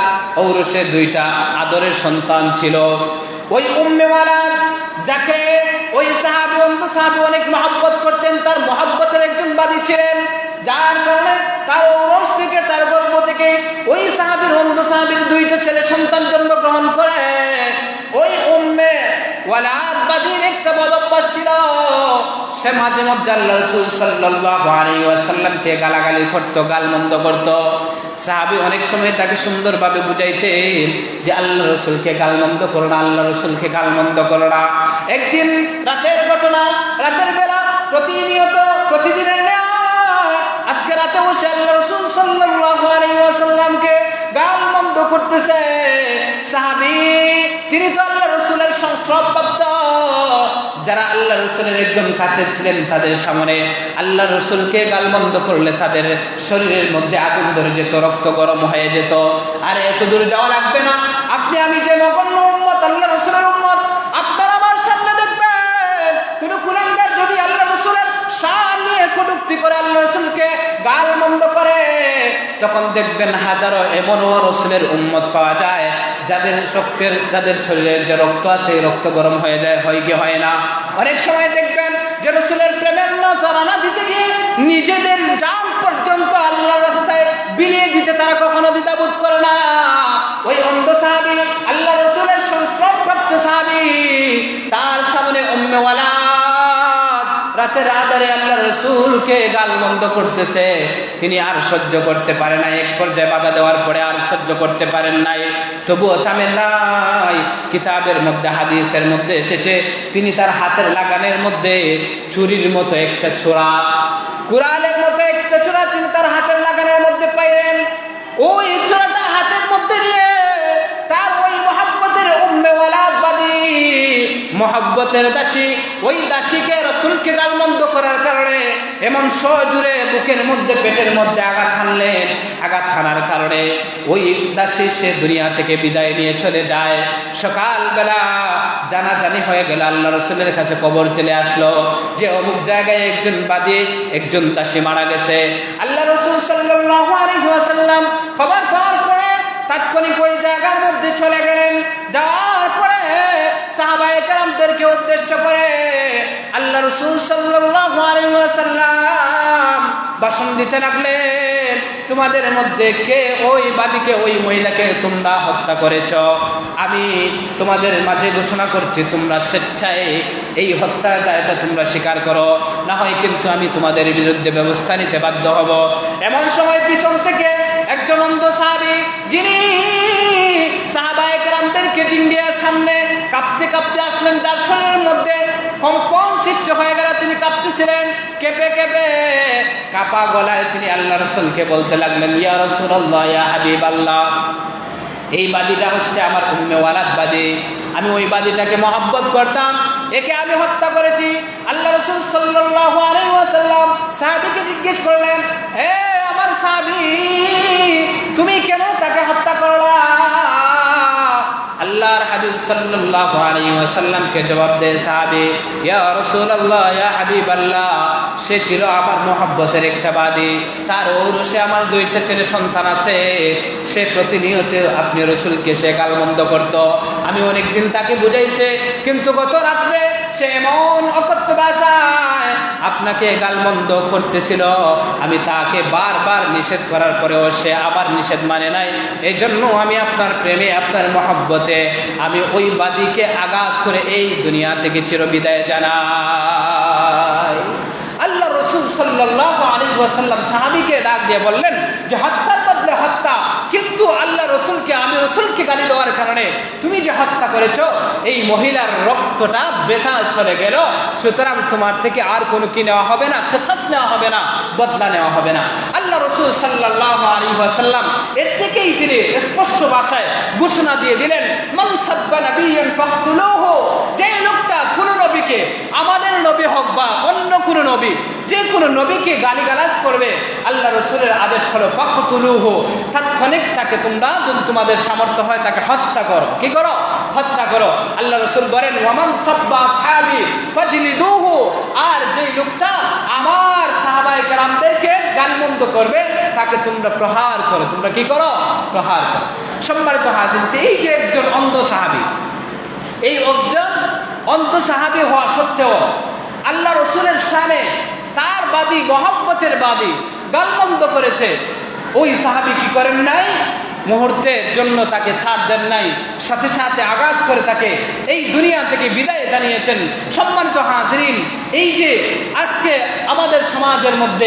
ঔরসে দুইটা আদরের সন্তান ছিল। ওই উম্মে ওয়ালাদ যাকে ওই সাহাবী অন্ধ সাহাবী অনেক মহব্বত করতেন, তার মহব্বতের একজন বাদী ছিলেন, যার কারণে তার ঔরস থেকে, তার গর্ভ থেকে ওই সাহাবীর, অন্ধ সাহাবীর 2টা ছেলে সন্তান জন্মগ্রহণ করে। ওই উম্মে ওয়ালাদ বাদীর একটা বদ অভ্যাস ছিল, সে মাঝে মধ্যে আল্লাহ রাসূল সাল্লাল্লাহু আলাইহি ওয়াসাল্লামকে গালাগালি করত, গালমন্দ করত। সাহাবী অনেক সময় তাকে সুন্দরভাবে বুঝাইতেন যে আল্লাহ রাসূলকে গালমন্দ করো না, আল্লাহ রাসূলকে গালমন্দ করো না। একদিন রাতের ঘটনা, রাতের বেলা প্রতিদিনের ন্যায় আজকে রাতে বসে আল্লাহ রাসূল সাল্লাল্লাহু আলাইহি ওয়াসাল্লামকে গালমন্দ করতেছে। সাহাবী তিনি তো আল্লাহ রাসূলের সংস্রবপ্রাপ্ত, যারা আল্লাহ রাসূলের একদম কাছে ছিলেন তাদের সামনে আল্লাহ রাসূলকে গালমন্দ করলে তাদের শরীরের মধ্যে আগুন ধরে যেত, রক্ত গরম হয়ে যেত। আরে এত দূর যাওয়া লাগবে না, আপনি আমি যে নগণ্য উম্মত, আল্লাহ রাসূলের উম্মত, আপনারা আমার সামনে দেখবেন কোন কুলাঙ্গার যদি আল্লাহ রাসূলের শান নিয়ে কটূক্তি করে, আল্লাহ রাসূলকে গালমন্দ করে, তখন দেখবেন হাজারো এমনও রাসূলের উম্মত পাওয়া যায় যাদের শরীরের যে রক্ত আছে রক্ত গরম হয়ে যায়, হয় কি হয় না? অনেক সময় দেখবেন যে রাসূলের প্রেমের নজরানা দিতে গিয়ে নিজেদের জান পর্যন্ত আল্লাহর রাস্তায় বিলিয়ে দিতে তারা কখনো দ্বিধাবোধ করে না। ওই অন্ধ সাহাবী, আল্লাহ রাসূলের সংস্রবপ্রাপ্ত সাহাবী, তার সামনে উম্মে ওয়ালাদ রাতের আধারে আল্লাহ রাসূলকে গালমন্দ করতেছে। তিনি আর সহ্য করতে পারেন নাই, এক পর্যায়ে বাধা দেওয়ার পরে আর সহ্য করতে পারেন নাই, তবুও থামেন নাই। কিতাবের মধ্যে, হাদিসের মধ্যে এসেছে তিনি তার হাতের লাগানের মধ্যে চুরির মতো একটা ছোরা, কুড়ালের মতো একটা ছোরা তিনি তার হাতের লাগানের মধ্যে পাইলেন। ওই ছোরাটা হাতের মধ্যে নিয়ে তার ওই মহব্বতের উম্মে ওয়ালাদ বাদী, মহব্বতের দাসী, ওই দাসীকে রাসূলকে গালমন্দ করার কারণে এমন সজোরে বুকের মধ্যে, পেটের মধ্যে আঘাত হানলেন। আঘাত হানার কারণে ওই দাসী সে দুনিয়া থেকে বিদায় নিয়ে চলে যায়। সকালবেলা জানাজানি হয়ে গেল, আল্লাহ রাসূলের কাছে খবর চলে আসলো যে অমুক জায়গায় একজন বাদী, একজন দাসী মারা গেছে। আল্লাহ রাসূল সাল্লাল্লাহু আলাইহি ওয়াসাল্লাম খবর পাওয়ার পরে তাৎক্ষণিক ওই জায়গার মধ্যে চলে গেলেন। যাওয়ার পরে সাহাবায়ে কেরামদেরকে উদ্দেশ্য করে আল্লাহ রাসূল সাল্লাল্লাহু আলাইহি ওয়াসাল্লাম ভাষণ দিতে লাগলেন, তোমাদের মধ্যে কে ওই বাদীকে, ওই মহিলাকে তোমরা হত্যা করেছ, আমি তোমাদের মাঝে ঘোষণা করছি তোমরা স্বেচ্ছায় এই হত্যাটা এটা তোমরা স্বীকার করো, না হয় কিন্তু আমি তোমাদের বিরুদ্ধে ব্যবস্থা নিতে বাধ্য হব। এমন সময় পিছন থেকে একজন অন্ধ সাহাবী, যিনি সাহাবায়ে কেরামদেরকে ডিঙ্গিয়ে সামনে কাঁপতে কাঁপতে আসলেন, তার শরীরের মধ্যে কম্পন সৃষ্টি হয়ে গেল, তিনি কাঁপতেছিলেন, কেঁপে কেঁপে কাঁপা গলায় তিনি আল্লাহ রাসূলকে বলতে লাগলেন, ইয়া রাসূলুল্লাহ, ইয়া হাবিবাল্লাহ, এই বাদীটা হচ্ছে আমার উম্মে ওয়ালাদ বাদী, আমি ওই বাদীটাকে মহব্বত করতাম, একে আমি হত্যা করেছি। আল্লাহ রাসূল সাল্লাল্লাহু আলাইহি ওয়াসাল্লাম সাহাবীকে জিজ্ঞেস করলেন, হে আমার সাহাবী, তুমি কেন তাকে হত্যা করলা? আল্লাহর হাবিব সাল্লাল্লাহু আলাইহি ওয়াসাল্লামকে জবাব দেয় সাহাবী, ইয়া রাসূলুল্লাহ, ইয়া হাবিবাল্লাহ, সে ছিল আমার মহব্বতের একটা বাদী, তার ঔরসে আমার 2টা ছেলে সন্তান আছে, সে প্রতিনিয়ত আপনি রাসূলকে সে গালমন্দ করত, আমি অনেকদিন তাকে বুঝাইছে, কিন্তু গত রাত্রে সে এমন অকথ্য ভাষায় আপনাকে গালমন্দ করতেছিল, আমি তাকে বারবার নিষেধ করার পরেও সে আবার নিষেধ মানে নাই, এই জন্য আমি আপনার প্রেমে, আপনার মহব্বতে আমি ওই বাদীকে আঘাত করে এই দুনিয়া থেকে চিরবিদায় জানাই। আল্লাহ রাসূল সাল্লাল্লাহু আলাইহি ওয়াসাল্লাম সাহাবীকে ডাক দিয়ে বললেন যে হত্যার বদলে হত্যা, কিন্তু আল্লাহ রাসূলকে, আমি রাসূলকে গালি দেওয়ার কারণে তুমি যে হত্যা করেছো, এই মহিলার রক্তটা বেতা চলে গেল, সুতরাং তোমার থেকে আর কোনো কি নেওয়া হবে না, কিসাস নেওয়া হবে না, বদলা নেওয়া হবে না। আল্লাহ রাসূল সাল্লাল্লাহু আলাইহি ওয়াসাল্লাম এর থেকেই তিনি স্পষ্ট ভাষায় ঘোষণা দিয়ে দিলেন, মান সাব্বা নাবিয়্যান ফাকতুলুহু, যে লোকটা কোন নবীকে, আমাদের নবী হোক বা অন্য কোন নবী, যে কোনো নবীকে গালিগালাজ করবে, আল্লাহ রাসূলের আদেশ হলো ফাকতুলুহু, তাৎক্ষণিক তাকে তোমরা যদি তোমাদের সামর্থ্য হয় তাকে হত্যা করো। কি করো? হত্যা করো। আল্লাহ রাসূল বলেন, ওয়ামান সাব্বা আসহাবি ফাজলিদুহু, আর যে লোকটা আমার সাহাবায়ে কেরামদেরকে গালমন্দ করবে তাকে তোমরা প্রহার করো। তোমরা কি করো? প্রহার করো। সম্মানিত হাজির, এই যে একজন অন্ধ সাহাবী, এই একজন অন্ধ সাহাবী হওয়া সত্ত্বেও আল্লাহ রাসূলের শানে তার বাদী, মহব্বতের বাদী গালমন্দ করেছে, ওই সাহাবী কি করেন নাই? মুহূর্তের জন্য তাকে ছাড় দেন নাই, সাথে সাথে আঘাত করে তাকে এই দুনিয়া থেকে বিদায় জানিয়েছেন। সম্মানিত হাজরিন, এই যে আজকে আমাদের সমাজের মধ্যে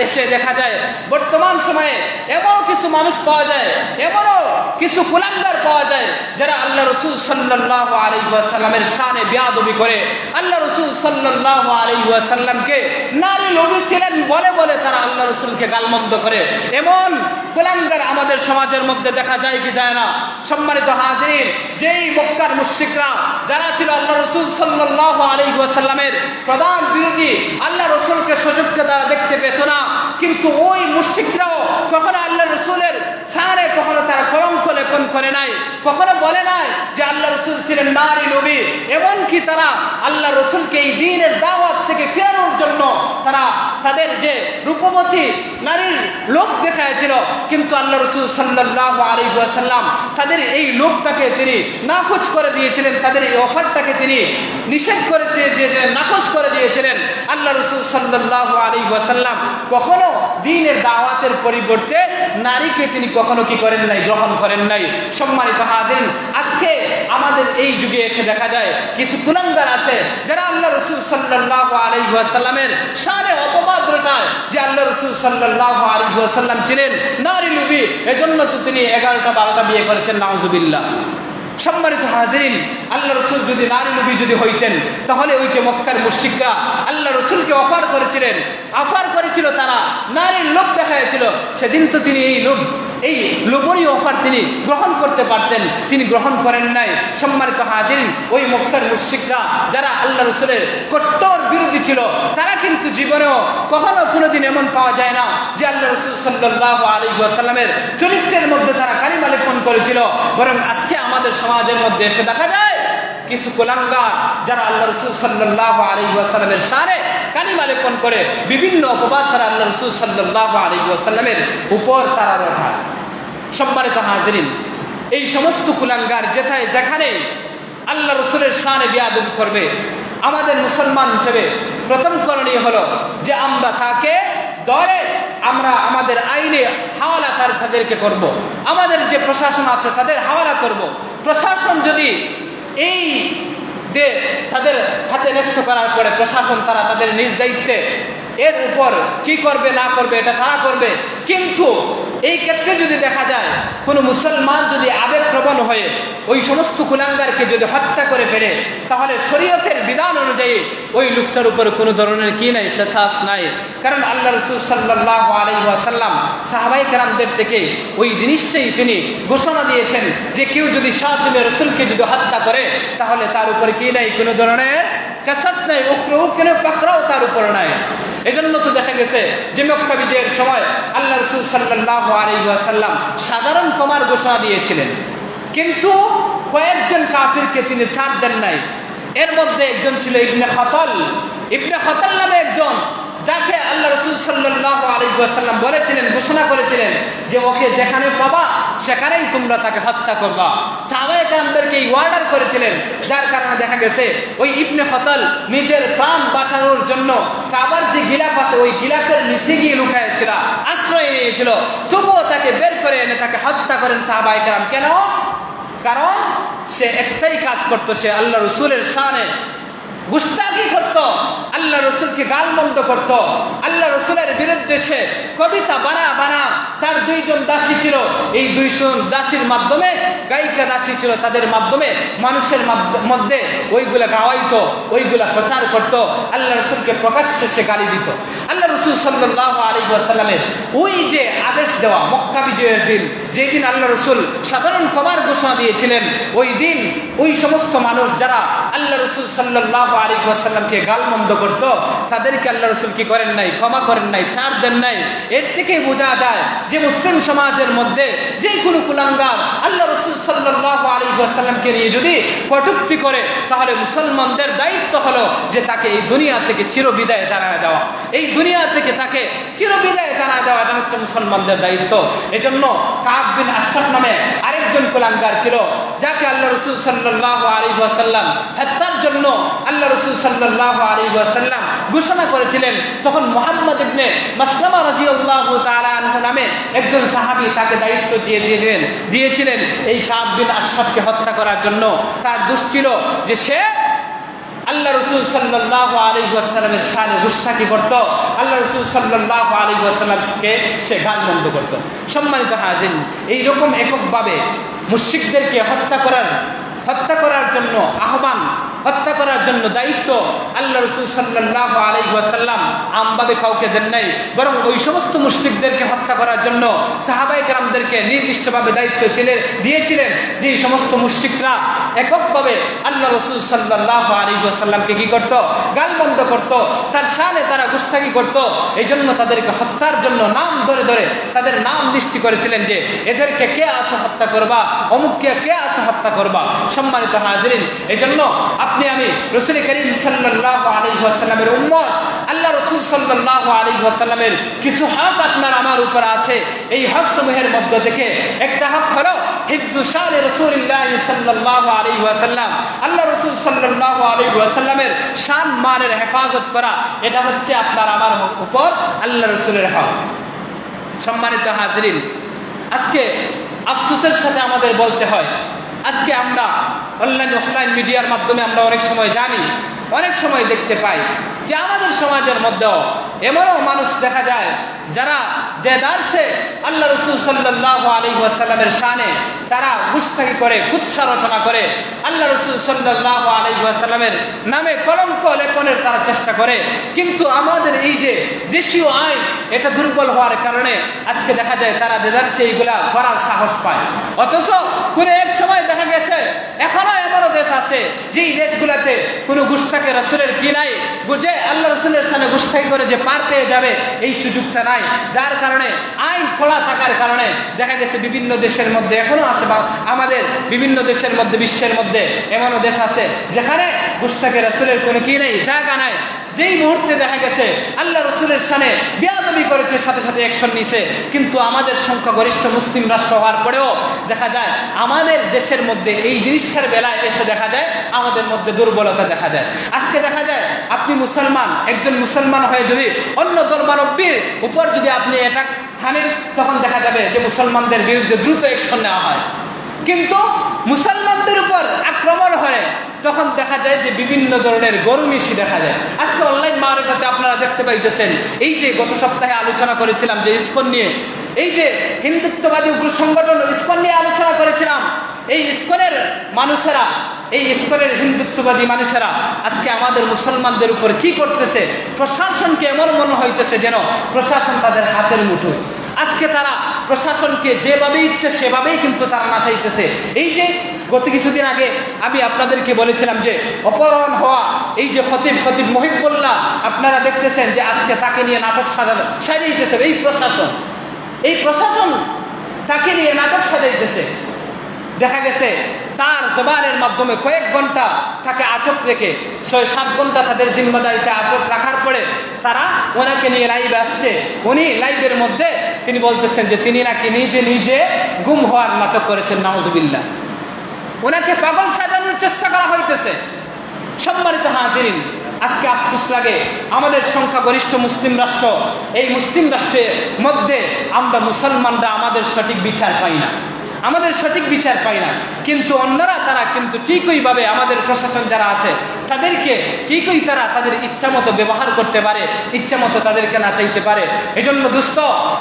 এসে দেখা যায় বর্তমান সময়ে এমনও কিছু মানুষ পাওয়া যায়, এমনও কিছু কুলাঙ্গার পাওয়া যায় যারা আল্লাহ রসুল সাল্লাল্লাহু আলাইহি ওয়াসাল্লামের শানে বেয়াদবি করে, আল্লাহ রসুল সাল্লাল্লাহু আলাইহি ওয়াসাল্লামকে নারী লোভী ছিলেন বলে বলে তারা আল্লাহ রসুলকে গালমন্দ করে। এমন কুলাঙ্গার আমাদের সমাজের মধ্যে দেখা যায় কি যায় না? সম্মানিত হাজির, যেই মক্কার মুশরিকরা যারা ছিল আল্লাহ রসুল সাল্লাল্লাহু আলাইহি ওয়াসাল্লামের প্রধান বিরোধী, আল্লাহ রসুলকে সুযোগকে তারা দেখতে পেত না, কিন্তু ওই মুশরিকরাও কখনো আল্লাহ রসুলের শানে কখনো তারা কলঙ্ক লেখন করে নাই, কখনো বলে নাই যে আল্লাহ রসুল ছিলেন নারী নবী। এমনকি তারা আল্লাহ রসুলকে এই দ্বীনের দাওয়াত থেকে ফেরানোর জন্য তারা তাদের যে রূপবতী নারীর লোভ দেখাইছিল, কিন্তু আল্লাহ রসুল সাল্লাল্লাহু আলাইহি ওয়াসাল্লাম তাদের এই লোভটাকে তিনি নাকচ করে দিয়েছিলেন, তাদের এই অফারটাকে তিনি নিষেধ করে নাকচ করে দিয়েছিলেন। আল্লাহ রসুল সাল্লাল্লাহু আলাইহি ওয়াসাল্লাম কখনো দ্বীনের দাওয়াতের পরিবর্তে নারীকে তিনি কখনো কি করেন নাই? গ্রহণ করেন নাই। সম্মানিত হাজির, আজকে আমাদের এই যুগে এসে দেখা যায় কিছু কুলাঙ্গার আছে যারা আল্লাহ রসুল সাল্লাল্লাহু আলাইহি ওয়াসাল্লামের শানে অপবাদ রটায় যে আল্লাহ রসুল সাল্লাল্লাহু আলাইহি ওয়াসাল্লাম ছিলেন নারী লোভী, এজন্য তো তিনি 11টা-12টা বিয়ে করেছেন, নাউজুবিল্লাহ। সম্মানিত হাজিরিন, আল্লাহ রসুল যদি নারী লোভী যদি হইতেন তাহলে ওই যে মক্কার মুশরিকরা আল্লাহ রসুলকে অফার করেছিল, তারা নারীর লোভ দেখাইছিল, সেদিন তো তিনি এই লোভনীয় অফার তিনি গ্রহণ করতে পারতেন, তিনি গ্রহণ করেন নাই। সম্মানিত হাজিরিন, ওই মক্কার মুশরিকরা যারা আল্লাহ রসুলের কট্টর বিরোধী ছিল, তারা কিন্তু জীবনেও কখনো কোনোদিন এমন পাওয়া যায় না যে আল্লাহ রসুল সাল্লাল্লাহু আলাইহি ওয়াসাল্লামের চরিত্রের মধ্যে তারা কালিমা লেপন করেছিল। বরং আজকে আমাদের সমাজের মধ্যে এসে দেখা যায় কিছু কুলাঙ্গার যারা আল্লাহ রসুল সাল্লাল্লাহু আলাইহি ওয়াসাল্লামের শানে কালিমা লেপন করে বিভিন্ন অপবাদ তারা আল্লাহ রসুল সাল্লাল্লাহু আলাইহি ওয়াসাল্লামের উপর তারা রটায়। সম্মানিত হাজিরিন, এই সমস্ত কুলাঙ্গার যেখানে আল্লাহ রসুলের শানে বেয়াদবি করবে, আমাদের মুসলমান হিসেবে প্রথম করণীয় হলো যে আমরা তাকে ধরে আমরা আমাদের আইনে হাওয়ালা তাদেরকে করব, আমাদের যে প্রশাসন আছে তাদের হাওয়ালা করব। প্রশাসন যদি এই তাদের হাতে ন্যস্ত করার পরে প্রশাসন তারা তাদের নিজ দায়িত্বে এর উপর কি করবে না করবে এটা তারা করবে, কিন্তু এই ক্ষেত্রে যদি দেখা যায় কোনো মুসলমান যদি আবেগপ্রবণ হয়ে ওই সমস্ত কুলাঙ্গারকে যদি হত্যা করে ফেলে, তাহলে শরীয়তের বিধান অনুযায়ী ওই লোকটার উপরে কোনো ধরনের কি নাই, কিসাস নাই। কারণ আল্লাহ রসুল সাল্লাল্লাহু আলাইহি ওয়াসাল্লাম সাহাবায়ে কেরামদের থেকে ওই জিনিসটাই তিনি ঘোষণা দিয়েছেন যে কেউ যদি শাতিমে রসুলকে যদি হত্যা করে তাহলে তার উপরে কি নাই, কোনো ধরনের কিসাস নাই, উখরাউ কেন পাকড়াও তার উপরে নাই। এজন্য তো দেখা গেছে যে মক্কা বিজয়ের সময় আল্লাহ রসুল সাল্লাল্লাহু আলাইহি ওয়াসাল্লাম সাধারণ ক্ষমার ঘোষণা দিয়েছিলেন, কিন্তু কয়েকজন কাফিরকে তিনি ছাড় দেন নাই। এর মধ্যে একজন ছিল ইবনে খতাল নামে একজন, যাকে আল্লাহ রসুল সাল্লাল্লাহু আলাইহি ওয়াসাল্লাম বলেছিলেন, ঘোষণা করেছিলেন যে ওকে যেখানে পাবা সেখানেই তোমরা তাকে হত্যা করবা। সাহাবায়ে কেরামদেরকে এই অর্ডার করেছিলেন, যার কারণে দেখা গেছে ওই ইবনে খতাল নিজের প্রাণ বাঁচানোর জন্য কাবার যে গিলাফ আছে ওই গিলাফের নিচে গিয়ে লুকাইছিল, আশ্রয় নিয়েছিল, তবুও তাকে বের করে এনে তাকে হত্যা করেন সাহাবায়ে কেরাম। কেন? কারণ সে একটাই কাজ করতো, সে আল্লাহ রসুলের শানে গুস্তাখি করত, আল্লাহ রসুলকে গালমন্দ করত, আল্লাহ রসুলের বিরুদ্ধে সে কবিতা বানা তার 2 জন দাসী ছিল, এই 2 জন দাসীর মাধ্যমে গায়িকা দাসী ছিল, তাদের মাধ্যমে মানুষের মধ্যে ওইগুলা গাওয়াইতো, ওইগুলা প্রচার করত, আল্লাহ রসুলকে প্রকাশ্যে সে গালি দিত। আল্লাহ রসুল সাল্লাল্লাহু আলাইহি ওয়াসাল্লামের ওই যে আদেশ দেওয়া মক্কা বিজয়ের দিন, যেই দিন আল্লাহ রসুল সাধারণ ক্ষমার ঘোষণা দিয়েছিলেন, ওই দিন ওই সমস্ত মানুষ যারা আল্লাহ রসুল সাল্লাল্লাহু আলাইহি ওয়াসাল্লামকে গালমন্দ করত, তাদেরকে আল্লাহ রসুল কি করেন নাই, ক্ষমা করেন নাই, ছাড় দেন নাই। এর থেকে বোঝা যায় যে মুসলিম সমাজের মধ্যে যে কোনো কুলাঙ্গার আল্লাহ রসুল সাল্লাল্লাহু আলাইহি ওয়াসাল্লামকে নিয়ে যদি কটূক্তি করে, তাহলে মুসলমানদের দায়িত্ব হলো যে তাকে এই দুনিয়া থেকে চিরবিদায় জানায় দেওয়া, এই দুনিয়া থেকে তাকে চিরবিদায় জানায় দেওয়া, এটা হচ্ছে মুসলমানদের দায়িত্ব। এজন্য কাব বিন আশরাফ নামে আরেকজন কুলাঙ্গার ছিল, যাকে আল্লাহ রসুল সাল্লাল্লাহু আলাইহি ওয়াসাল্লাম হত্যার জন্য আল্লাহ রাসূল সাল্লাল্লাহু আলাইহি ওয়াসাল্লাম ঘোষণা করেছিলেন, তখন মুহাম্মদ ইবনে মাসলামা রাদিয়াল্লাহু তাআলা আনহু নামে একজন সাহাবী তাকে দায়িত্ব দিয়েছিলেন এই কাব বিন আশরাফকে হত্যা করার জন্য। তার দোষ ছিল যে সে আল্লাহ রাসূল সাল্লাল্লাহু আলাইহি ওয়াসাল্লামের শানে গুস্তাখি করত, আল্লাহ রাসূল সাল্লাল্লাহু আলাইহি ওয়াসাল্লামকে সে গালমন্দ করত। সম্মানিত হাজির, এইরকম এককভাবে মুশরিকদেরকে হত্যা করার জন্য আহ্বান, হত্যা করার জন্য দায়িত্ব আল্লাহ রাসূল সাল্লাল্লাহু আলাইহি ওয়াসাল্লাম আমভাবে কাউকে দেন নাই, বরং ওই সমস্ত মুশরিকদেরকে হত্যা করার জন্য সাহাবায়ে কেরামদেরকে নির্দিষ্টভাবে দায়িত্ব দিয়েছিলেন, যে সমস্ত মুশরিকরা এককভাবে আল্লাহ রাসূল সাল্লাল্লাহু আলাইহি ওয়াসাল্লামকে কি করত? গালমন্দ করত, তার শানে তারা গুস্তাখি করত। এই জন্য তাদেরকে হত্যার জন্য নাম ধরে ধরে তাদের নাম লিস্টি করেছিলেন যে এদেরকে কে আসো হত্যা করবা, অমুককে কে আসো হত্যা করবা। সম্মানিত হাজিরিন, এই জন্য আপনি আমি রাসূল করিম সাল্লাল্লাহু আলাইহি ওয়াসাল্লামের উম্মত, আল্লাহ রাসূল সাল্লাল্লাহু আলাইহি ওয়াসাল্লামের কিছু হক আপনার আমার উপর আছে। এই হক সমূহের মধ্য থেকে একটা হক হলো হিফজু শান রাসূলুল্লাহ সাল্লাল্লাহু আলাইহি ওয়াসাল্লাম, আল্লাহ রাসূল সাল্লাল্লাহু আলাইহি ওয়াসাল্লামের শান মানের হেফাজত করা। এটা হচ্ছে আপনার আমার উপর আল্লাহ রাসূলের হক। সম্মানিত হাজিরিন, আজকে আফসোসের সাথে আমাদের বলতে হয়, আজকে আমরা অনলাইন অফলাইন মিডিয়ার মাধ্যমে আমরা অনেক সময় জানি, অনেক সময় দেখতে পাই যে আমাদের সমাজের মধ্যেও এমনও মানুষ দেখা যায় যারা দেদারছে আল্লাহ রাসূল সাল্লাল্লাহু আলাইহি ওয়াসাল্লামের শানে তারা গুস্তাখি করে, কুৎসা রচনা করে, আল্লাহ রাসূল সাল্লাল্লাহু আলাইহি ওয়াসাল্লামের নামে কলঙ্ক লেপনের তারা চেষ্টা করে। কিন্তু আমাদের এই যে দেশীয় আইন, এটা দুর্বল হওয়ার কারণে আজকে দেখা যায় তারা দেদারছে এইগুলা করার সাহস পায়। অথচ কোনো এক সময় দেখা গেছে এখনো এমনও দেশ আছে যেই দেশগুলোতে কোনো গুস্তাখি রাসূলের কি নাই, যে আল্লাহ রাসূলের শানে গুস্তাখি করে যে পার পেয়ে যাবে এই সুযোগটা নাই। যার কারণে আইন খোলা থাকার কারণে দেখা গেছে বিভিন্ন দেশের মধ্যে এখনো আছে, বা আমাদের বিভিন্ন দেশের মধ্যে, বিশ্বের মধ্যে এমনও দেশ আছে যেখানে গুস্তাখি রাসূলের কোনো কি নেই, জায়গা নাই। যেই মুহূর্তে দেখা গেছে আল্লাহ রাসূলের শানে বেয়াদবি করেছে সাথে সাথে অ্যাকশন নিছে। কিন্তু আমাদের সংখ্যাগরিষ্ঠ মুসলিম রাষ্ট্র হওয়ার পরেও দেখা যায় আমাদের দেশের মধ্যে এই জিনিসটার বেলায় এসে দেখা যায় আমাদের মধ্যে দুর্বলতা দেখা যায়। আজকে দেখা যায় আপনি মুসলমান, একজন মুসলমান হয়ে যদি অন্য ধর্মাবলম্বীর উপর যদি আপনি এটা হানেন, তখন দেখা যাবে যে মুসলমানদের বিরুদ্ধে দ্রুত অ্যাকশন নেওয়া হয়। কিন্তু মুসলমানদের উপর আক্রমণ হয় তখন দেখা যায় যে বিভিন্ন ধরনের গরুমিশি দেখা যায়। আজকে অনলাইন মারিফাতে আপনারা দেখতে পাইতেছেন, এই যে গত সপ্তাহে আলোচনা করেছিলাম যে ইসকন নিয়ে, এই যে হিন্দুত্ববাদী উগ্র সংগঠন ইসকন নিয়ে আলোচনা করেছিলাম, এই ইসকনের মানুষেরা, এই ইসকনের হিন্দুত্ববাদী মানুষেরা আজকে আমাদের মুসলমানদের উপর কি করতেছে? প্রশাসনকে এমন মনে হইতেছে যেন প্রশাসন তাদের হাতের মুঠোয়। আজকে তারা প্রশাসনকে যেভাবে ইচ্ছে সেভাবেই কিন্তু তারা নাচাইতেছে। এই যে গত কিছুদিন আগে আমি আপনাদেরকে বলেছিলাম যে অপহরণ হওয়া এই যে খতিব মহিবুল্লাহ, আপনারা দেখতেছেন যে আজকে তাকে নিয়ে নাটক সাজাইতেছে এই প্রশাসন তাকে নিয়ে নাটক সাজাইতেছে। দেখা গেছে তার জবানের মাধ্যমে কয়েক ঘন্টা তাকে আটক রেখে 6-7 ঘন্টা তাদের জিম্মাদারিতে আটক রাখার পরে তারা ওনাকে নিয়ে লাইভে আসছে। উনি লাইভের মধ্যে তিনি বলতেছেন যে তিনি নাকি নিজে গুম হওয়ার নাটক করেছেন, নাউজুবিল্লাহ। ওনাকে পাগল সাজানোর চেষ্টা করা হইতেছে। সম্মানিত হাজিরিন, আজকে আফসোস লাগে আমাদের সংখ্যাগরিষ্ঠ মুসলিম রাষ্ট্র, এই মুসলিম রাষ্ট্রের মধ্যে আমরা মুসলমানরা আমাদের সঠিক বিচার পাই না, কিন্তু অন্যরা তারা কিন্তু ঠিকইভাবে আমাদের প্রশাসন যারা আছে তাদেরকে ঠিকই তারা তাদের ইচ্ছা মতো ব্যবহার করতে পারে, ইচ্ছা মতো তাদেরকে নাচাইতে পারে। এজন্য দোস্ত,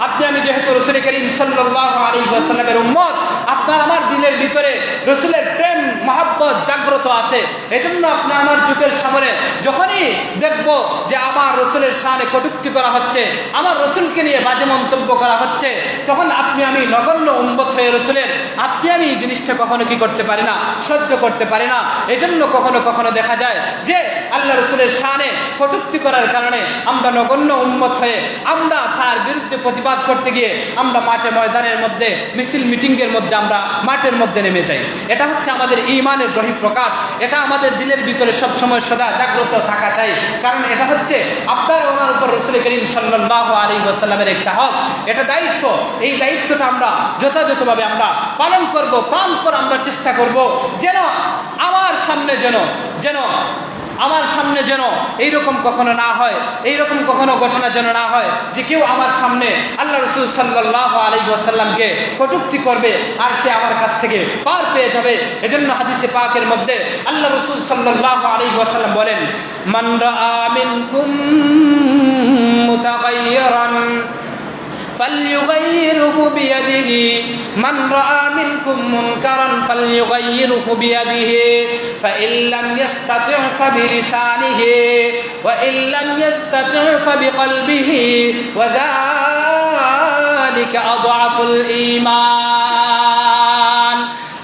আপনি আমি যেহেতু রাসূল করিম সাল্লাল্লাহু আলাইহি ওয়াসাল্লামের উম্মত, আপনার আমার দিলের ভিতরে রাসূলের প্রেম মহব্বত জাগ্রত আছে। এজন্য আপনার আমার চোখের সামনে যখনই দেখব যে আমার রাসূলের শানে কটূক্তি করা হচ্ছে, আমার রাসূলকে নিয়ে বাজে মন্তব্য করা হচ্ছে, তখন আপনি আমি নগণ্য উম্মত হয়ে রাসূলের আপনি আমি এই জিনিসটা কখনো কি করতে পারি না, সহ্য করতে পারি না। এজন্য কখনো কখনো দেখা যায় যে আল্লাহ রাসূলের শানে কটূক্তি করার কারণে আমরা নগণ্য উম্মত হয়ে আমরা তার বিরুদ্ধে প্রতিবাদ করতে গিয়ে আমরা মাঠে ময়দানের মধ্যে মিছিল মিটিংয়ের মধ্যে আমরা মাঠের মধ্যে নেমে যাই। এটা হচ্ছে আমাদের ঈমানের বহিঃপ্রকাশ। এটা আমাদের দিলের ভিতরে সব সময় সদা জাগ্রত থাকা চাই, কারণ এটা হচ্ছে আপনার ওনার উপর রাসূল করিম সাল্লাল্লাহু আলাইহি ওয়াসাল্লামের একটা হক, এটা দায়িত্ব। এই দায়িত্বটা আমরা যথাযথভাবে আমরা পালন করব, প্রাণপর আমরা চেষ্টা করব যেন আমার সামনে যেন এইরকম কখনো না হয়, এইরকম কখনো ঘটনা যেন না হয় যে কেউ আমার সামনে আল্লাহ রাসূল সাল্লাল্লাহু আলাইহি ওয়াসাল্লামকে কটূক্তি করবে আর সে আমার কাছ থেকে পার পেয়ে যাবে। এজন্য হাদিসে পাকের মধ্যে আল্লাহ রাসূল সাল্লাল্লাহু আলাইহি ওয়াসাল্লাম বলেন, মান রাআ মিনকুম মুতাগায়্যিরান فليغيره بيده من رأى منكم منكرا فليغيره بيده فإن لم يستطع فبلسانه وإن لم يستطع فبقلبه وذلك أضعف الإيمان।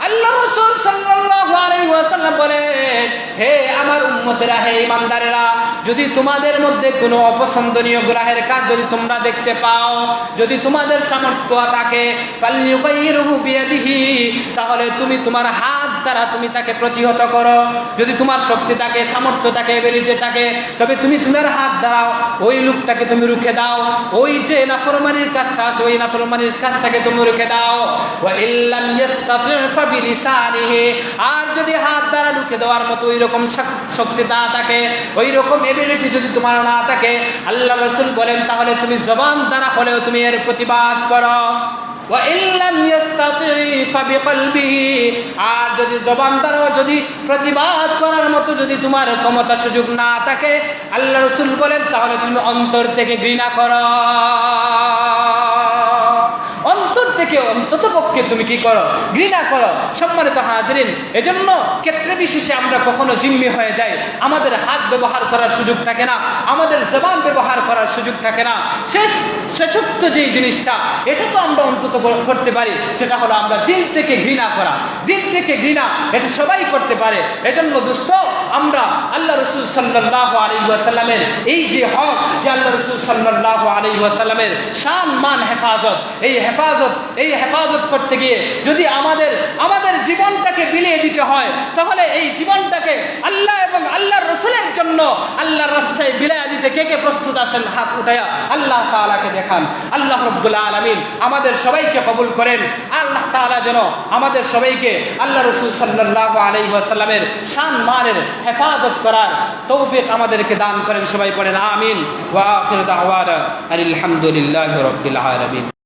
আল্লাহ রাসূল সাল্লাল্লাহু আলাইহি ওয়াসাল্লাম বলেন, হে আমার উম্মতেরা, হে ঈমানদারেরা, যদি তোমাদের মধ্যে কোনো অপছন্দনীয় গুনাহের কাজ যদি তোমরা দেখতে পাও, যদি তোমাদের সামর্থ্য থাকে, ফালইউগাইরুহু বিয়াদিহি, তাহলে তুমি তোমার হাত দ্বারা তুমি তাকে প্রতিহত করো। যদি তোমার শক্তি থাকে, সামর্থ্য থাকে, এবিলিটি থাকে, তবে তুমি তোমার হাত দ্বারা ওই লোকটাকে তুমি রুখে দাও। ওই যে নাফরমানির কাজটা আছে, ওই নাফরমানির কাজটাকে তুমি রুখে দাও। ওয়া ইল্লাম ইস্তাতি' ফাবিলিসানিহি, আর যদি হাত দ্বারা রুখে দেওয়ার মতো ওই রকম শক্তি না থাকে, ওই রকম এবিলিটি যদি তোমার না থাকে, আল্লাহ রাসূল বলেন তাহলে তুমি জবান দ্বারা হলেও তুমি এর প্রতিবাদ করো। ওয়া ইল্লাম ইস্তাতি' ফাবিকলবিহি, আর যদি জবান দ্বারা যদি প্রতিবাদ করার মতো যদি তোমার ক্ষমতা সুযোগ না থাকে, আল্লাহ রাসূল বলেন তাহলে তুমি অন্তর থেকে ঘৃণা করো। অন্তর থেকে অন্তত পক্ষে তুমি কি করো? ঘৃণা করো। সম্মানিত হাজিরিন, এজন্য ক্ষেত্রে বিশেষে আমরা কখনো জিম্মি হয়ে যাই, আমাদের হাত ব্যবহার করার সুযোগ থাকে না, আমাদের জবান ব্যবহার করার সুযোগ থাকে না। শেষোক্ত যেই জিনিসটা, এটা তো আমরা অন্তত করতে পারি, সেটা হলো আমরা দিল থেকে ঘৃণা করা। দিল থেকে ঘৃণা এটা সবাই করতে পারে। এজন্য দোস্ত, আমরা আল্লাহ রাসূল সাল্লাল্লাহু আলাইহি ওয়াসাল্লামের এই যে হক, যে আল্লাহ রাসূল সাল্লাল্লাহু আলাইহি ওয়াসাল্লামের শান মান হেফাজত, এই হেফাজত করতে গিয়ে যদি আমাদের জীবনটাকে বিলিয়ে দিতে হয়, তাহলে এই জীবনটাকে আল্লাহ এবং আল্লাহর রাসূলের জন্য আল্লাহর রাস্তায় বিলিয়ে দিতে কে কে প্রস্তুত আছেন? হাত উঠায়া আল্লাহ তাআলাকে দেখান। আল্লাহ রাব্বুল আলামিন আমাদের সবাইকে কবুল করেন। আল্লাহ তাআলা যেন আমাদের সবাইকে আল্লাহ রাসূল সাল্লাল্লাহু আলাইহি ওয়াসাল্লামের শান মানের হেফাজত করার তৌফিক আমাদেরকে দান করেন। সবাই পড়েন আমিন। ওয়া আখিরু দাওয়ানা আলহামদুলিল্লাহি রাব্বিল আলামিন।